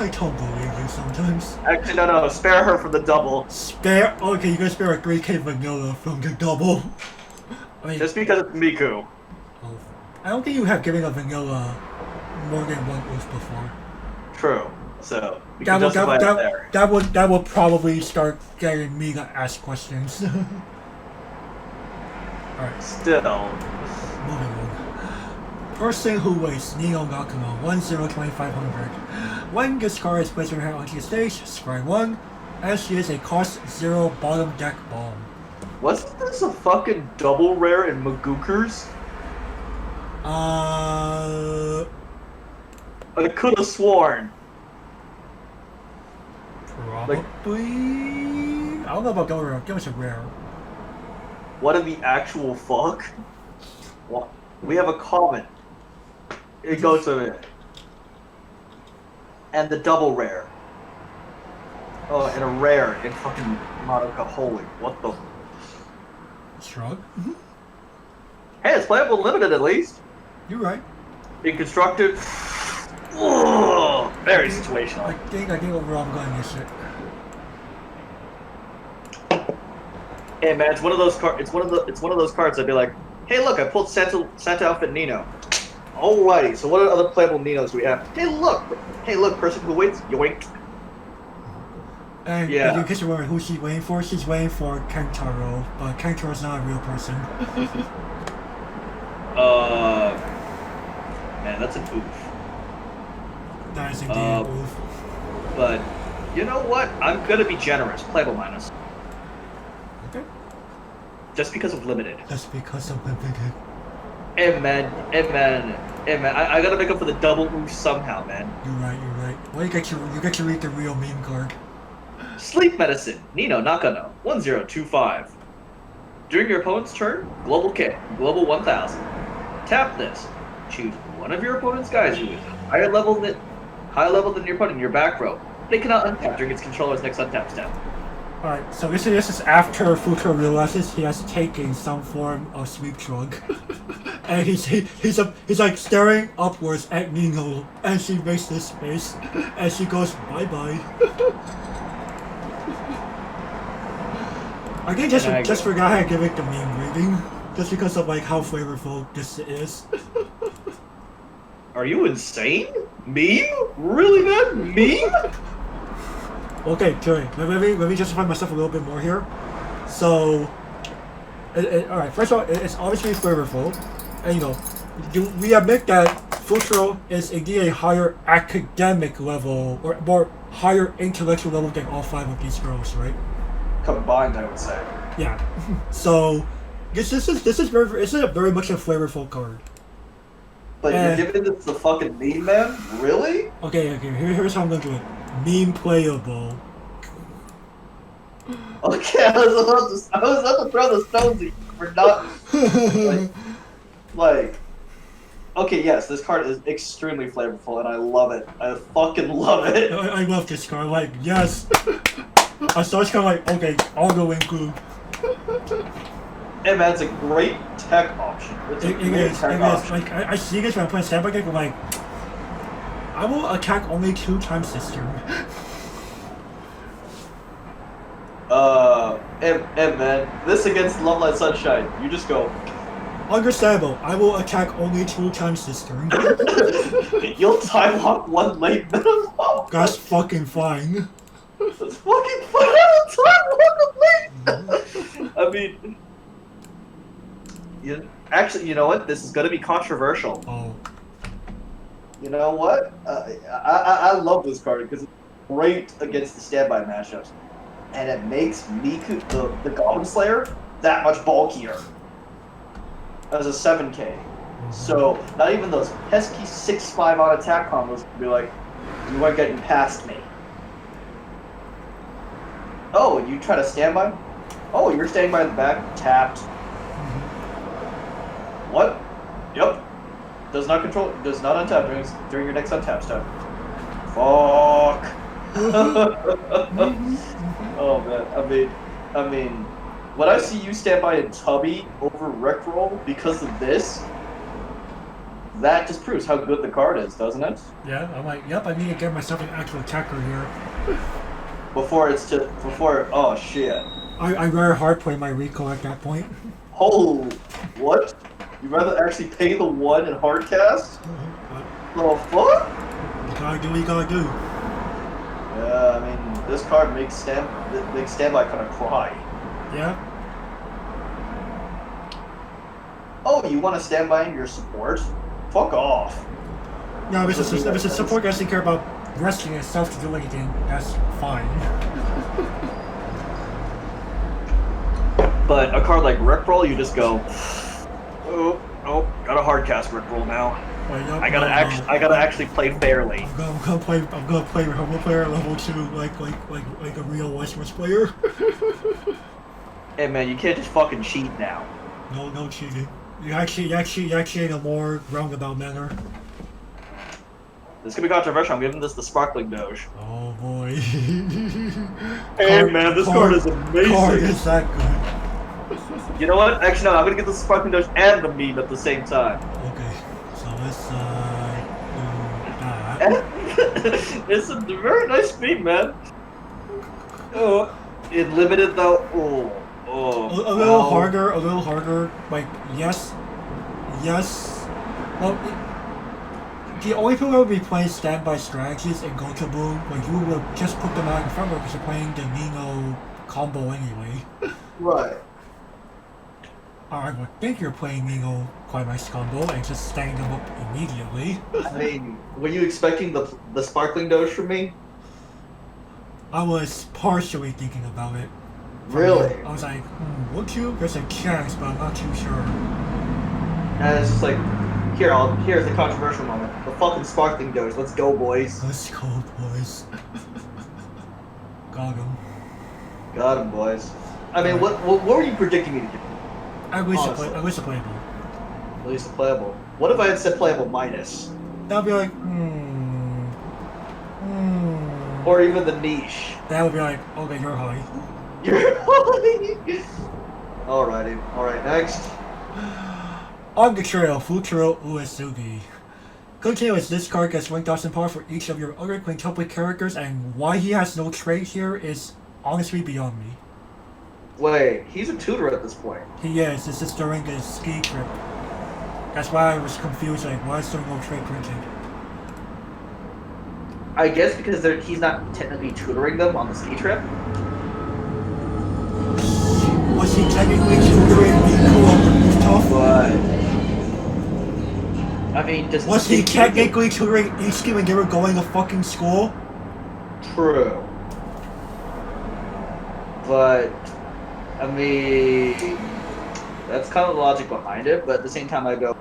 I don't believe you sometimes. Actually, no. Spare her from the double. Spare... Okay, you gonna spare a 3K vanilla from the double. I mean, Just because it's Miku. oh, I don't think you have given a vanilla more than one oof before. True. So, we can justify it there. That would probably start getting me to ask questions. Alright, Still. moving on. Person who weighs Nino Nakama 102500. When this card is placed on her onto the stage, scry 1, and she is a cost 0 bottom deck bomb. Wasn't this a fucking double rare in Magukers? Uh, I could have sworn. probably. I don't know about double rare. Give us a rare. What in the actual fuck? What? We have a common. It goes to it. And the double rare. Oh, and a rare in fucking Madoka. Holy, what the? Shrug. Hey, it's playable limited at least. You're right. In constructed. Ugh, very I situational. think overall I'm gonna miss it. Hey man, it's one of those cards. It's one of those cards. I'd be like, hey, look, I pulled Santa outfit Nino. Alrighty, so what other playable Ninos do we have? Hey, look, person who waits, yoink. And Yeah. in case you're wondering who she's waiting for, she's waiting for Kentaro, but Kentaro's not a real person. Man, that's an oof. That is indeed a move. But you know what? I'm gonna be generous. Playable minus, Okay. just because of limited. That's because of limited. Hey man, I gotta make up for the double oof somehow, man. You're right. Well, you get to read the real meme card. Sleep medicine, Nino Nakano, 1025. During your opponent's turn, global K, global 1000. Tap this. Choose one of your opponent's guys who is higher level than your opponent in your back row. They cannot untap during its controller's next untap step. Alright, so this is after Futaro realizes he has taken some form of sleep drug. And he's like staring upwards at Nino, and she makes this face, and she goes, bye-bye. I think just forgot how to give it the meme reading, just because of like how flavorful this is. Are you insane? Meme? Really, man? Meme? Okay, Terry, let me justify myself a little bit more here. So, alright, first of all, it's obviously flavorful, and we admit that Futaro is indeed a higher academic level, or more higher intellectual level than all 5 of these girls, right? Combined, I would say. Yeah. So, this is very much a flavorful card. But you're giving this the fucking meme, man? Really? Okay, here's how I'm gonna do it. Meme playable. Okay, I was about to throw the stones at you for not like. Okay, yes, this card is extremely flavorful, and I love it. I fucking love it. I love this card. Like, yes. I started kind of like, okay, I'll go include. And man, it's a great tech option. It's a great tech option. Like, I see this when I play standby deck, but like, I will attack only 2 times this turn. And man, this against Love Light Sunshine, you just go. Understandable. I will attack only 2 times this turn. You'll time lock 1 late minimum. That's fucking fine. That's fucking fine. I'll time lock 1 late. I mean, actually, you know what? This is gonna be controversial. Oh. You know what? I love this card because it's great against the standby matchups, and it makes Miku, the Goblin Slayer, that much bulkier as a 7K. So not even those pesky 6-5 on attack combos can be like, you weren't getting past me. Oh, you try to standby? Oh, you're standing by in the back, tapped. What? Yep. Does not untap during your next untap step. Fuck. Oh man, I mean, when I see you stand by a Tubby over Rickroll because of this, that just proves how good the card is, doesn't it? Yeah, I'm like, yep, I need to get myself an actual attacker here. Oh shit. I rather hard play my Rico at that point. Oh, what? You rather actually pay the 1 and hard cast? The fuck? You gotta do what you gotta do. Yeah, I mean, this card makes standby kind of cry. Yeah. Oh, you want to stand by in your support? Fuck off. No, if it's a support that doesn't care about wrestling itself to do anything, that's fine. But a card like Rickroll, you just go, oh, got a hard cast Rickroll now. Wait, no, I gotta actually play fairly. I'm gonna play Humble player level 2 like a real Weiss Schwarz player. Hey man, you can't just fucking cheat now. No cheating. You actually in a more roundabout manner. This is gonna be controversial. I'm giving this the Sparkling Doge. Oh boy. Hey man, this card is amazing. Card is that good. You know what? Actually, no. I'm gonna get the Sparkling Doge and the meme at the same time. Okay, so let's do that. It's a very nice meme, man. Oh, it limited though. A little harder. Like yes. Well, the only people that would be playing standby strategies in Go to Boom, like you would just put them out in front of because you're playing the Nino combo anyway. Right. I would think you're playing Nino Climax combo and just standing them up immediately. I mean, were you expecting the Sparkling Doge from me? I was partially thinking about it. Really? I was like, would you? There's a chance, but I'm not too sure. And it's just like, here's the controversial moment. The fucking Sparkling Doge. Let's go, boys. Let's go, boys. Got him. Got him, boys. I mean, what were you predicting me to do? I wish to Honestly. playable. At least a playable. What if I had said playable minus? That would be like, Or even the niche. That would be like, okay, you're high. You're Alrighty. Alright, next. On the trail, Futaro Uesugi. Continuous, this card gets 1,000 power for each of your other quintuplet characters, and why he has no trait here is honestly beyond me. Wait, he's a tutor at this point. He is, this is during the ski trip. That's why I was confused, like, why is there no trait printed? I guess because he's not technically tutoring them on the ski trip. Was he technically tutoring Miku on the rooftop? But I mean, just Was he technically tutoring Ishiki when they were going to fucking school? True. But I mean, that's kind of the logic behind it. But at the same time, I go,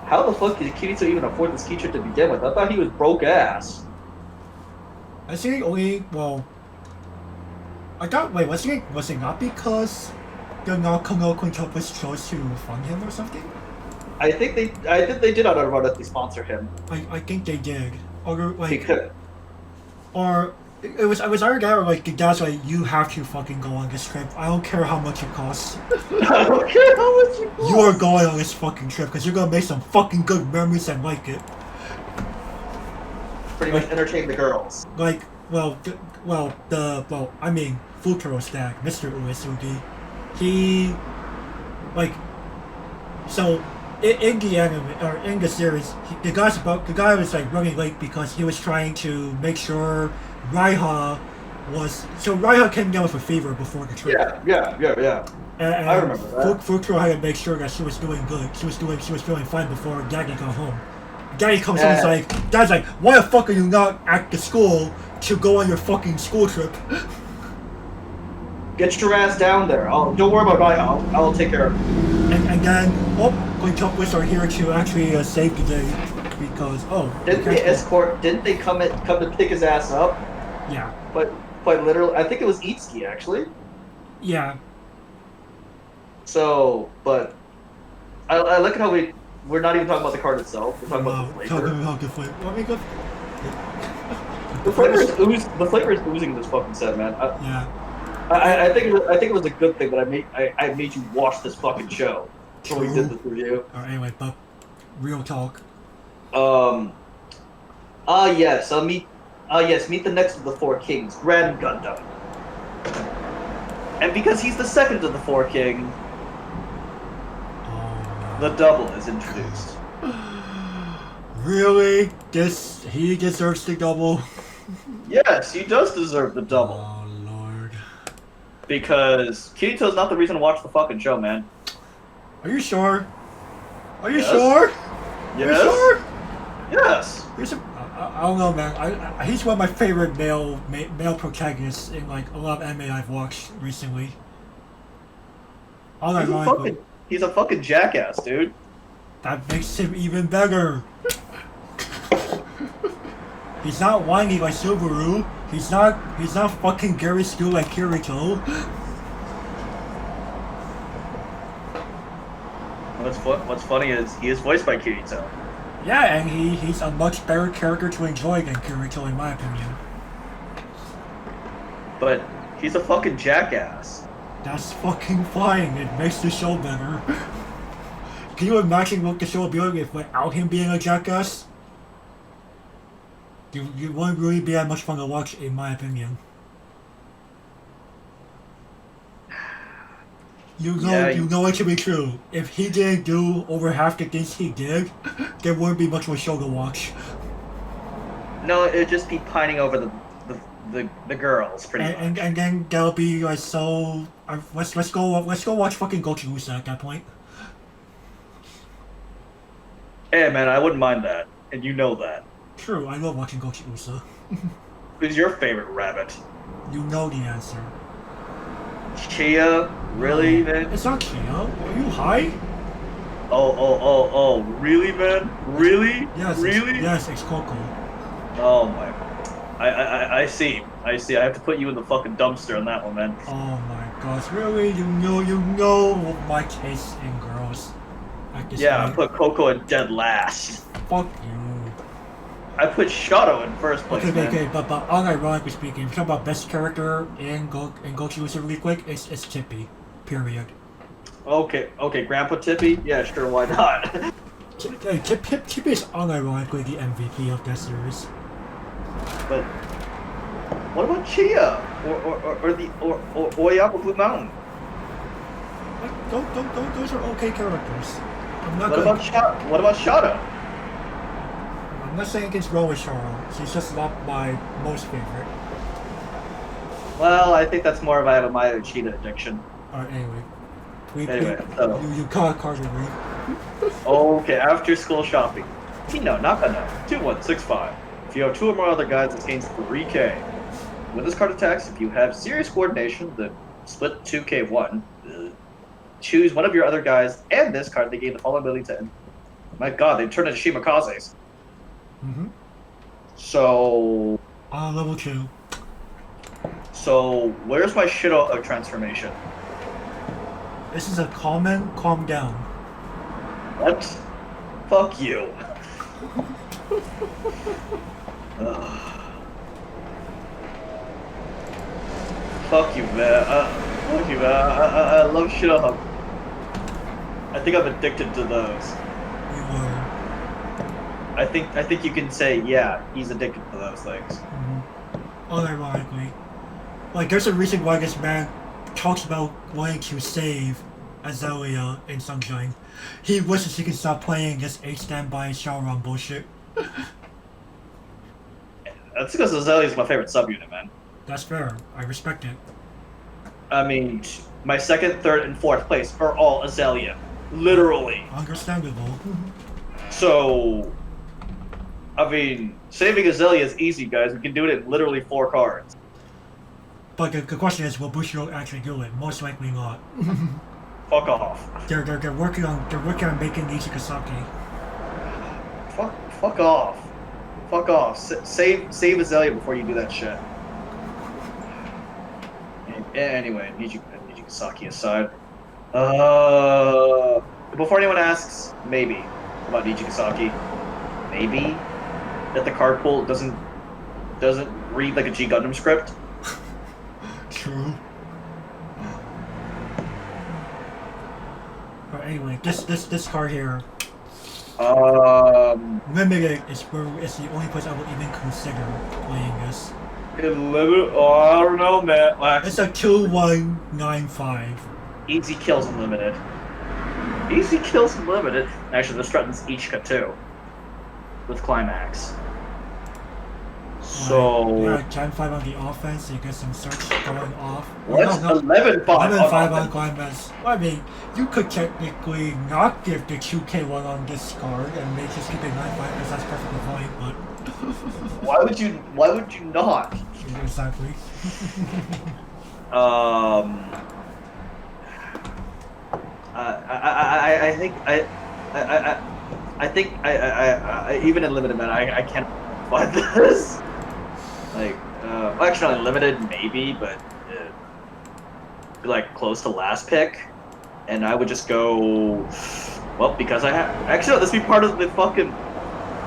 how the fuck did Kirito even afford the ski trip to begin with? I thought he was broke ass. I think only, well, was it not because the Nakamura Quintuplets chose to fund him or something? I think they did automatically sponsor him. I think they did. Or like, Because or it was either that or like the dad's like, you have to fucking go on this trip. I don't care how much it costs. I don't care how much it costs. You are going on this fucking trip because you're gonna make some fucking good memories and like it. Pretty much entertain the girls. Like, I mean, Futaro's dad, Mr. Uesugi, he, like, so in the anime or in the series, the guy was like running late because he was trying to make sure Raiha came down with a fever before the trip. Yeah. And I remember that. Futaro had to make sure that she was doing good. She was feeling fine before Daddy got home. Daddy comes home and is like, Dad's like, why the fuck are you not at the school to go on your fucking school trip? Get your ass down there. Don't worry about Raiha. I'll take care of it. And then, Quintuplets are here to actually save the day because Didn't they come to pick his ass up? Yeah. But quite literally, I think it was Itsuki actually. Yeah. So, but I like how we're not even talking about the card itself. We're talking about the flavor. Talking about the flavor. I mean, The flavor is oozing this fucking set, man. yeah. I think it was a good thing that I made you watch this fucking show when we did this review. Anyway, but real talk. Meet the next of the four kings, Grand Gundam. And because he's the second of the four king, the double is introduced. Really? He deserves the double? Yes, he does deserve the double. Oh, Lord. Because Kirito's not the reason to watch the fucking show, man. Are you sure? Are you Yes. sure? Yes. Are you sure? Yes. I don't know, man. He's one of my favorite male protagonists in like a lot of anime I've watched recently. He's a fucking jackass, dude. That makes him even better. He's not whiny like Subaru. He's not fucking Gary Stu like Kirito. What's funny is he is voiced by Kirito. Yeah, and he's a much better character to enjoy than Kirito in my opinion. But he's a fucking jackass. That's fucking fine. It makes the show better. Can you imagine what the show would be like if without him being a jackass? You won't really be that much fun to watch, in my opinion. You know it to be true. If he didn't do over half the things he did, there wouldn't be much of a show to watch. No, it'd just be pining over the girls, pretty much. And then that'll be like so. Let's go watch fucking Gochi Usa at that point. Hey man, I wouldn't mind that, and you know that. True, I love watching Gochi Usa. Who's your favorite rabbit? You know the answer. Chia? Really, man? It's not Chia. Are you high? Oh, really, man? Really? Yes. Really? Yes, it's Coco. Oh my. I see. I have to put you in the fucking dumpster on that one, man. Oh my gosh, really? You know my taste in girls. Yeah, I put Coco in dead last. Fuck you. I put Shadow in first place, man. Okay, but unironically speaking, if you talk about best character in Gochi Usa really quick, it's Tippy. Period. Okay, Grandpa Tippy? Yeah, sure, why not? Tippy is unironically the MVP of that series. But what about Chia? Or Oyama Blue Mountain? Those are okay characters. What about Shadow? I'm not saying it's wrong with Charo. She's just not my most favorite. Well, I think that's more of I have a Mayo Cheetah addiction. Alright, anyway. You got a card to read. Okay, after school shopping. Nino, Nakano, 2165. If you have two or more other guys, it gains 3k. When this card attacks, if you have serious coordination, the split 2k1, choose one of your other guys and this card, they gain the following ability to end. My god, they turn into Shimikazes. Mm-hmm. So... level 2. So, where's my Shido transformation? This is a calm down. What? Fuck you. Fuck you, man. I love Shido. I think I'm addicted to those. You are. I think you can say, yeah, he's addicted to those things. Mm-hmm. Unironically. Like, there's a reason why this man talks about wanting to save Azalea in Sunshine. He wishes he could stop playing this H-Standby Shaoran bullshit. That's because Azalea's my favorite subunit, man. That's fair. I respect it. I mean, my second, third, and fourth place are all Azalea. Literally. Understandable. So, I mean, saving Azalea is easy, guys. We can do it in literally 4 cards. But the question is, will Bushido actually do it? Most likely not. Fuck off. They're working on making Ichikasaki. Fuck off. Fuck off. Save Azalea before you do that shit. Anyway, Nijikasaki aside. Before anyone asks, maybe about Nijikasaki, maybe that the card pool doesn't read like a G Gundam script. True. anyway, this card here, limited is the only place I would even consider playing this. Oh, I don't know, man. It's a 2-1-9-5. Easy kills unlimited. Easy kills unlimited. Actually, this threatens Ichika too. With climax. So. Yeah, 10-5 on the offense, so you get some search going off. What's 11-5? 11-5 on climax. I mean, you could technically not give the 2K1 on this card and make just keep it 9-5 because that's perfectly fine, but. Why would you not? Exactly. I think even in limited meta, I can't find this. Like, well, actually, on limited maybe, but be like close to last pick, and I would just go. Well, because I have actually no, this would be part of the fucking.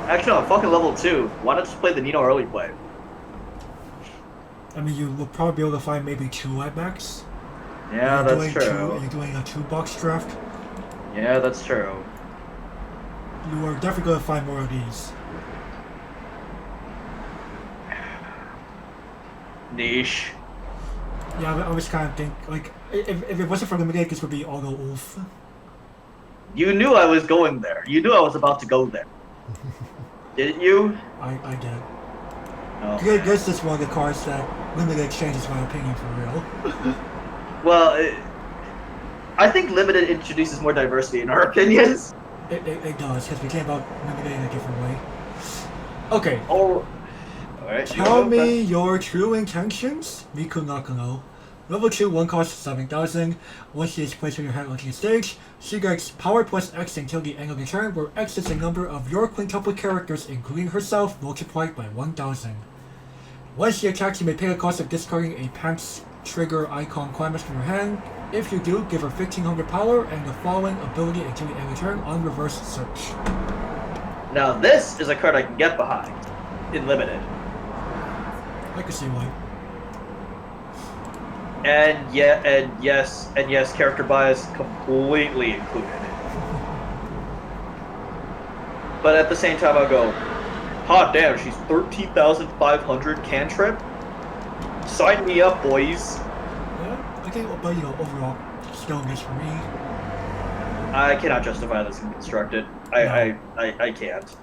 Actually, no, fucking level 2. Why not just play the Nino early play? I mean, you will probably be able to find maybe 2 at max. Yeah, that's true. You're doing a 2-box draft. Yeah, that's true. You are definitely going to find more of these. Niche. Yeah, I was kind of thinking, like, if it wasn't for limited, this would be Auto Wolf. You knew I was going there. You knew I was about to go there. Didn't you? I did. Oh. This is one of the cards that limited changes my opinion for real. Well, I think limited introduces more diversity in our opinions. It does, because we came about limited in a different way. Okay. Oh. Alright. Tell me your true intentions, Miku Nakano. Level 2, 1 cost 7,000. Once she is placed on your hand onto the stage, she gets power plus X until the end of the turn, where X is the number of your quintuplet characters, including herself, multiplied by 1,000. Once she attacks, you may pay the cost of discarding a Pants trigger icon climax from your hand. If you do, give her 1,500 power and the following ability until the end of the turn on reverse search. Now this is a card I can get behind in limited. I can see why. And yes, character bias completely included. But at the same time, I'll go, hot damn, she's 13,500 cantrip? Sign me up, boys. Yeah, I think, but overall, still miss for me. I cannot justify this in constructed. I can't.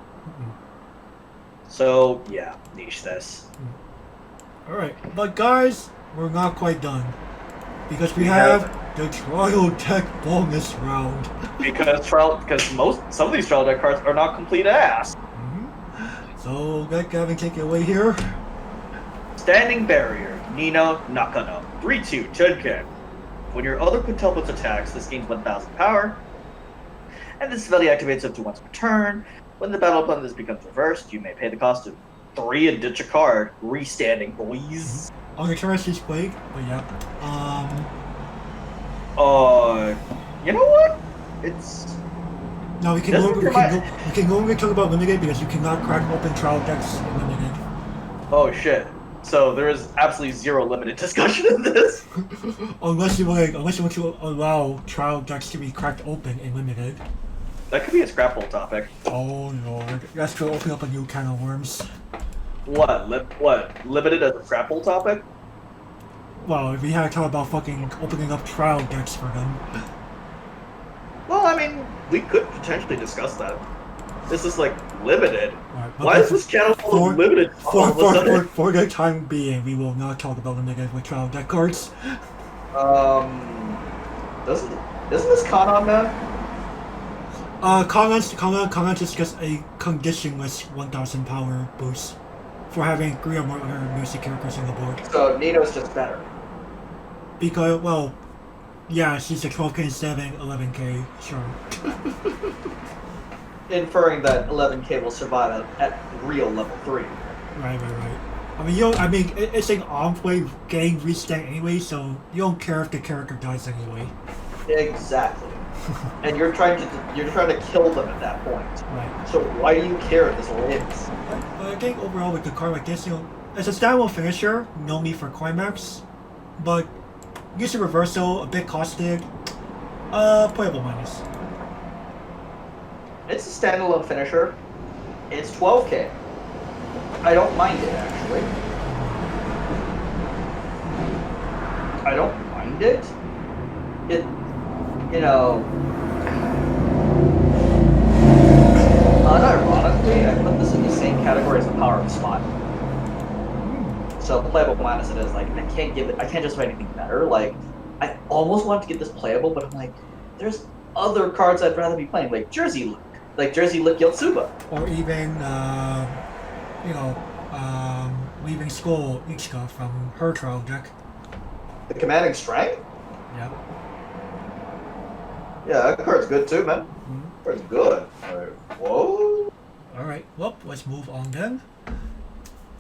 So, yeah, niche this. Alright, but guys, we're not quite done. Because we have the trial deck bonus round. Because some of these trial deck cards are not complete ass. So let Gavin take it away here. Standing Barrier, Nino, Nakano, 3/2, Chunken. When your other quintuplets attacks, this gains 1,000 power. And this ability activates up to once per turn. When the battle upon this becomes reversed, you may pay the cost of 3 and ditch a card. Restanding, boys. On the turn she's played, but yeah. You know what? It's... No, we can no longer talk about limited because you cannot crack open trial decks in limited. Oh shit. So there is absolutely zero limited discussion in this. unless you want to allow trial decks to be cracked open in limited. That could be a scrap hole topic. Oh lord, that's gonna open up a new can of worms. What? Limited as a scrap hole topic? Well, if we had to talk about fucking opening up trial decks for them. Well, I mean, we could potentially discuss that. This is like limited. Right, why is this channel full of limited? For the time being, we will not talk about limited with trial deck cards. Isn't this Kanan, man? Kanan is just a conditionless 1,000 power boost for having 3 or more other music characters on the board. So Nino's just better. Because, well, yeah, she's a 12k instead of 11k, sure. Inferring that 11k will survive at real level 3. Right. I mean, it's an on-play game restand anyway, so you don't care if the character dies anyway. Exactly. And you're trying to kill them at that point. Right. So why do you care if this wins? But I think overall with the card like this, it's a standalone finisher, no need for climax, but use a reversal, a bit costed. Playable minus. It's a standalone finisher. It's 12K. I don't mind it, actually. I don't mind it. It, you know, unironically, I put this in the same category as the power of spot. So playable minus it is. Like, I can't just do anything better. Like, I almost wanted to get this playable, but I'm like, there's other cards I'd rather be playing, like Jersey Lick. Like Jersey Lick Yotsuba. Or even, you know, Leaving School Ichika from her trial deck. The Commanding Strength? Yeah. Yeah, that card's good too, man. That card's good. Like, whoa. Alright, well, let's move on then.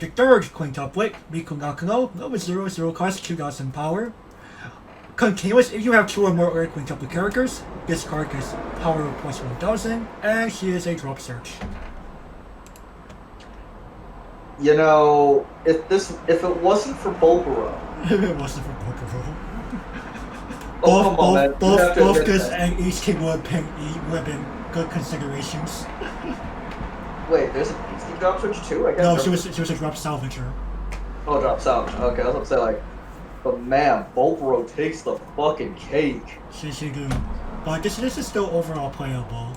The third quintuplet, Miku Nakano, level 0, cost 2,000 power. Continuous, if you have 2 or more other quintuplet characters, this card gets power plus 1,000, and she is a drop search. You know, if it wasn't for Bulbaro. If it wasn't for Pokero. Both this and East King would have been good considerations. Wait, there's an instant drop switch too? I guess. No, she was a drop salvager. Oh, drop salvage. Okay, I was about to say like, but man, Bulbaro takes the fucking cake. She do. But this is still overall playable.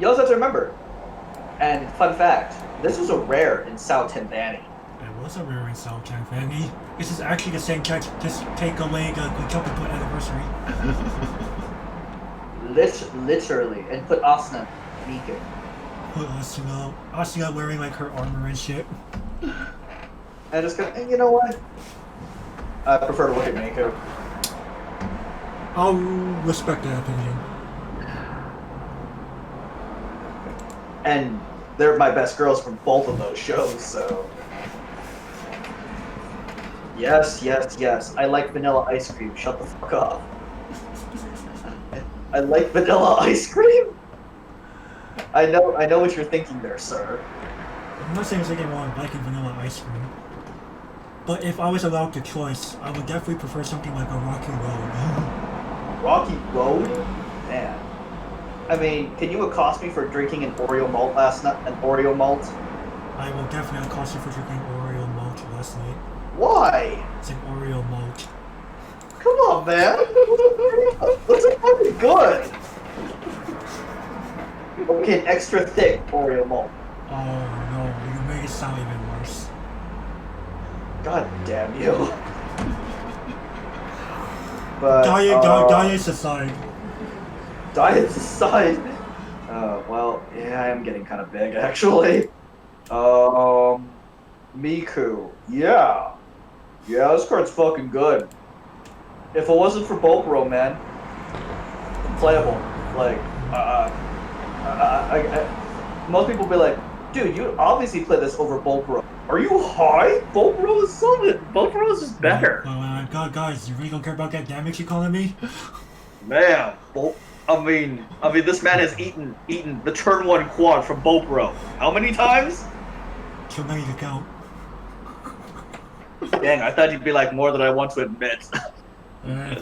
You also have to remember, and fun fact, this was a rare in Sao Tanvani. It was a rare in South Tanvani. This is actually the same catch, just take away the quintuplet anniversary. Literally, and put Asuna Miku. Put Asuna wearing like her armor and shit. And just go, and you know what? I prefer to look at Miku. I'll respect that opinion. And they're my best girls from both of those shows, so. Yes. I like vanilla ice cream. Shut the fuck up. I like vanilla ice cream? I know what you're thinking there, sir. I'm not saying there's anything wrong with liking vanilla ice cream. But if I was allowed the choice, I would definitely prefer something like a Rocky Road. Rocky Road? Man. I mean, can you accost me for drinking an Oreo malt last night? An Oreo malt? I will definitely accost you for drinking Oreo malt last night. Why? It's an Oreo malt. Come on, man. Those are fucking good. Okay, an extra thick Oreo malt. Oh no, you made it sound even worse. God damn you. But diets aside. Diets aside. Well, yeah, I am getting kind of big actually. Miku. Yeah, this card's fucking good. If it wasn't for Bulbaro, man, playable. Like, most people be like, dude, you obviously play this over Bulbaro. Are you high? Bulbaro is solid. Bulbaro is just better. God, guys, you really don't care about that damage you're calling me? Man, I mean, this man has eaten the turn 1 quad from Bulbaro. How many times? Too many to count. Dang, I thought you'd be like more than I want to admit.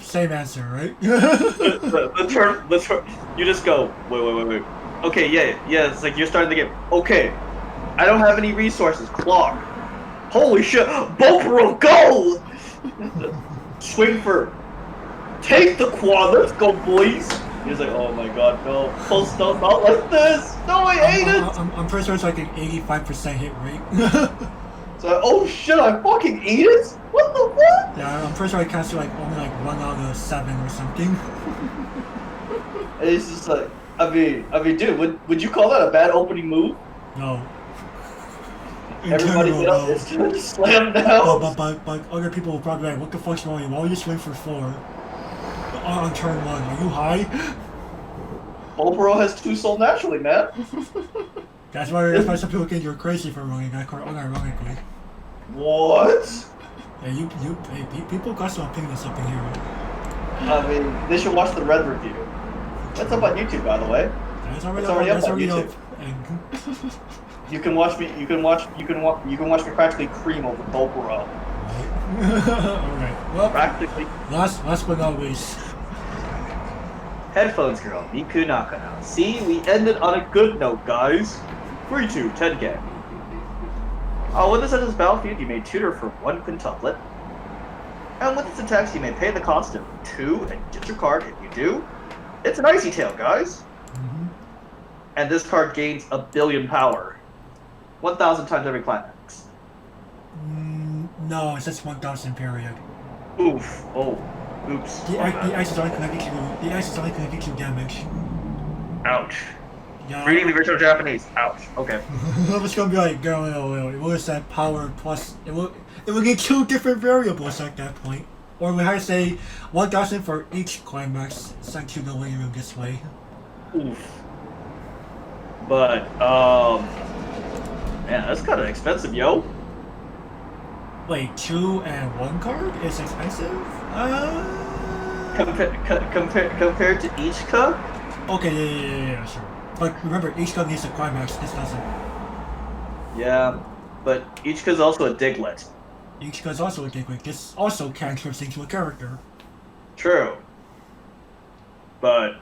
Same answer, right? the turn, you just go, wait. Okay, yeah, it's like you're starting the game. Okay, I don't have any resources. Clock. Holy shit, Bulbaro, go! Swing for. Take the quad, let's go, boys! He's like, oh my god, no. Post not like this! No, I hate it! I'm pretty sure it's like an 85% hit rate. So, oh shit, I fucking ate it? What the fuck? Yeah, I'm pretty sure I cast you like only like 1 out of 7 or something. And it's just like, I mean, dude, would you call that a bad opening move? No. Everybody get up, it's just slam down. But other people will probably be like, what the fuck's wrong with you? Why would you swing for 4? On turn 1, are you high? Bulbaro has 2 soul naturally, man. That's why some people think you're crazy for running that card unironically. What? Yeah, people got some opinions up in here. I mean, they should watch the Red review. That's up on YouTube, by the way. That's already up on YouTube. You can watch me. You can watch me practically cream over Bulbaro. Alright. Well, practically. last but not least, Headphones girl, Miku Nakano. See, we ended on a good note, guys. 3-2, 10K. When this enters the battlefield, you may tutor for 1 quintuplet. And with its attacks, you may pay the cost of 2 and get your card. If you do, it's an icy tail, guys. Mm-hmm. And this card gains 1 billion power. 1,000 times every climax. No, it's just 1,000 period. Oof. Oh. Oops. The ice is only gonna get you. The ice is only gonna get you damage. Ouch. Yeah. Reading the original Japanese. Ouch. Okay. It's gonna be like, it was that power plus. It will get 2 different variables at that point. Or we had to say 1,000 for each climax sent to the living room this way. Oof. But man, that's kind of expensive, yo. Wait, 2 and 1 card is expensive? Compared to Ichika? Okay, yeah, sure. But remember, Ichika needs a climax, this doesn't. Yeah, but Ichika's also a Diglett. Ichika's also a Diglett. This also cantrips into a character. True. But,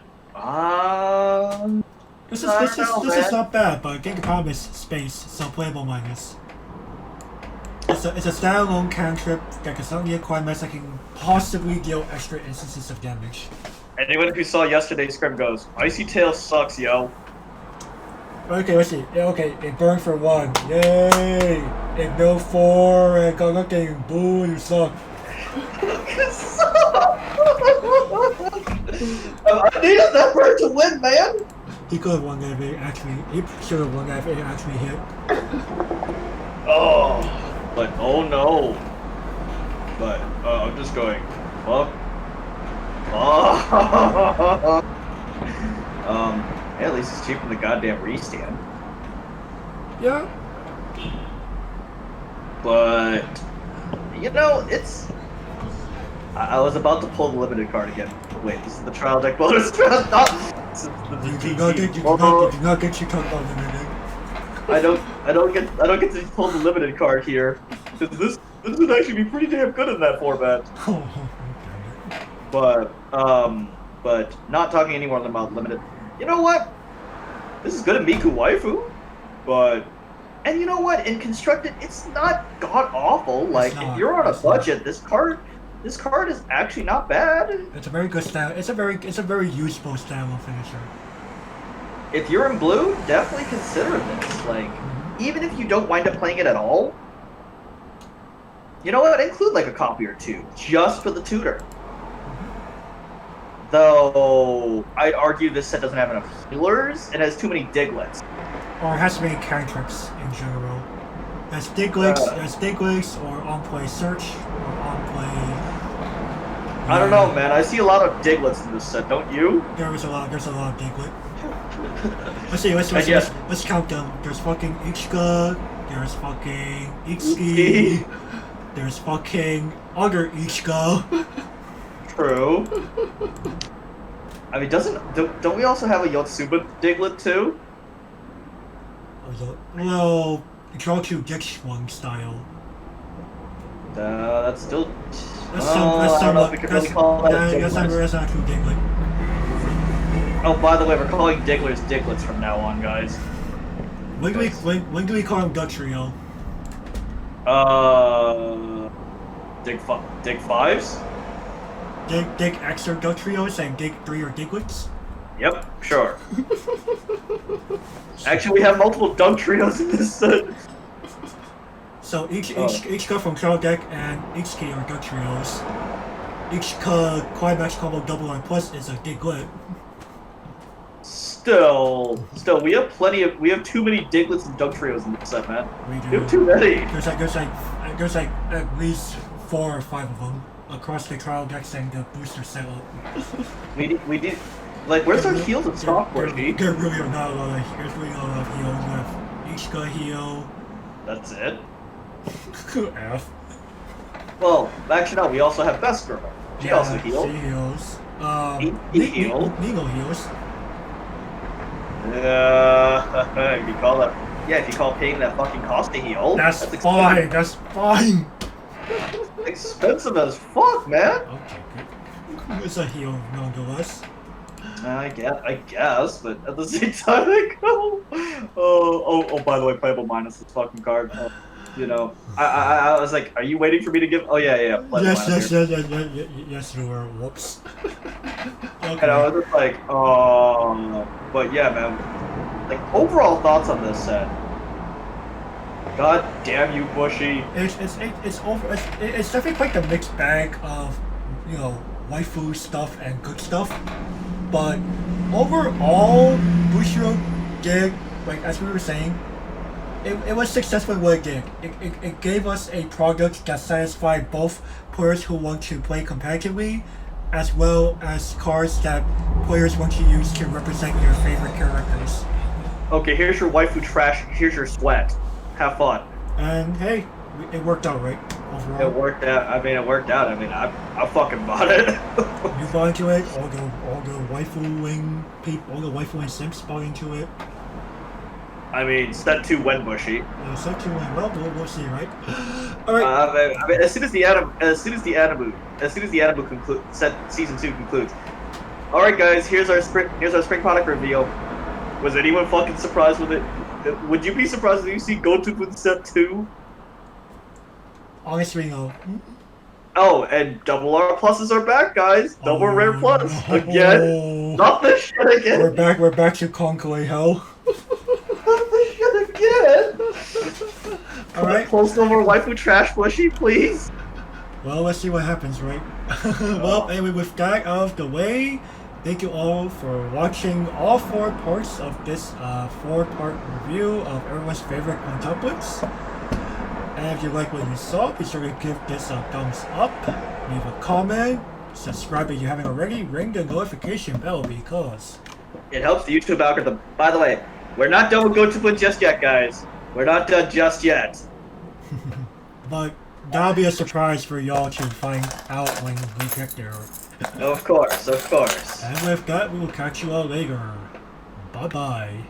This is not bad, but I think the problem is space, so playable minus. It's a standalone cantrip that can suddenly a climax that can possibly deal extra instances of damage. anyone who saw yesterday's script goes, Icy Tail sucks, yo. Okay, let's see. Okay, it burned for 1. Yay! It milled 4 and got nothing. Boo, you suck. I needed that bird to win, man! He could have won that if it actually. He should have won that if it actually hit. Oh, but oh no. But I'm just going, fuck. Oh. Yeah, at least it's cheaper than the goddamn restand. Yeah. But you know, it's. I was about to pull the limited card again. Wait, this is the trial deck bonus. You do not get your card limited. I don't get to pull the limited card here. This would actually be pretty damn good in that format. But not talking any more about limited. You know what? This is good at Miku waifu, and you know what? In constructed, it's not god awful. Like if you're on a budget, this card is actually not bad. It's a very good style. It's a very useful style of finisher. If you're in blue, definitely consider this. Like, even if you don't wind up playing it at all, you know what? Include like a copy or 2 just for the tutor. Though I'd argue this set doesn't have enough healers and has too many Diglets. Or it has too many cantrips in general. As Diglets, or on-play search, or on-play. I don't know, man. I see a lot of Diglets in this set, don't you? There's a lot of Diglett. Let's count them. There's fucking Ichika, there's fucking Itsuki, there's fucking other Ichika. True. I mean, don't we also have a Yotsuba Diglett too? Well, draw to Dick Swung style. That's still. That's I don't know if we can really call that a Diglett. That's not true Diglett. Oh, by the way, we're calling Digglers Diglets from now on, guys. When do we call him Dutch Trio? Dig 5s? Dig X or Dutch Trios and Dig 3 or Diglets? Yep, sure. Actually, we have multiple dunk trios in this set. So each from trial deck and Itsuki are Dutch Trios. Each climax combo double line plus is a Diglett. Still, we have too many Diglets and dunk trios in this set, man. We do. We have too many. There's like at least 4 or 5 of them across the trial decks and the booster setup. we did. Like, where's our heals and software, G? There really are not a lot of heals. We have Ichika heal. That's it. F. Well, actually, no. We also have Best Girl. She also heals. She heals. Nino heals. If you call that, if you call paying that fucking cost to heal, that's fine. That's fine. Expensive as fuck, man. Okay, good. It's a heal nonetheless. I guess, but at the same time, I go, oh, by the way, playable minus this fucking card. You know, I was like, are you waiting for me to give? Oh yeah, playable minus here. Yes, you were. Whoops. And I was just like, oh, but yeah, man. Like overall thoughts on this set. God damn you, Bushy. It's definitely quite the mixed bag of, you know, waifu stuff and good stuff. But overall, Bushiro did, like as we were saying, it was successful in what it did. It gave us a product that satisfied both players who want to play competitively, as well as cards that players want to use to represent your favorite characters. Okay, here's your waifu trash. Here's your sweat. Have fun. And hey, it worked out, right? Overall. It worked out. I mean, I fucking bought it. You bought into it. All the waifuing people, all the waifuing simps bought into it. I mean, set 2 went Bushy. Set 2 went well. We'll see, right? All right. I mean, as soon as the anime concludes, season 2 concludes. All right, guys. Here's our spring product reveal. Was anyone fucking surprised with it? Would you be surprised if you see Gotu with set 2? Honestly, no. Oh, and double R pluses are back, guys. Double rare plus again. Not this shit again. We're back to Conquer hell. Not this shit again. All right. Close no more waifu trash, Bushy, please. Well, let's see what happens, right? Well, anyway, with that out of the way, thank you all for watching all 4 parts of this 4-part review of everyone's favorite quintuplets. And if you like what you saw, be sure to give this a thumbs up, leave a comment, subscribe if you haven't already, ring the notification bell because it helps the YouTube algorithm. By the way, we're not done with quintuplets just yet, guys. We're not done just yet. But that'll be a surprise for y'all to find out when we get there. Of course. And with that, we will catch you all later. Bye-bye.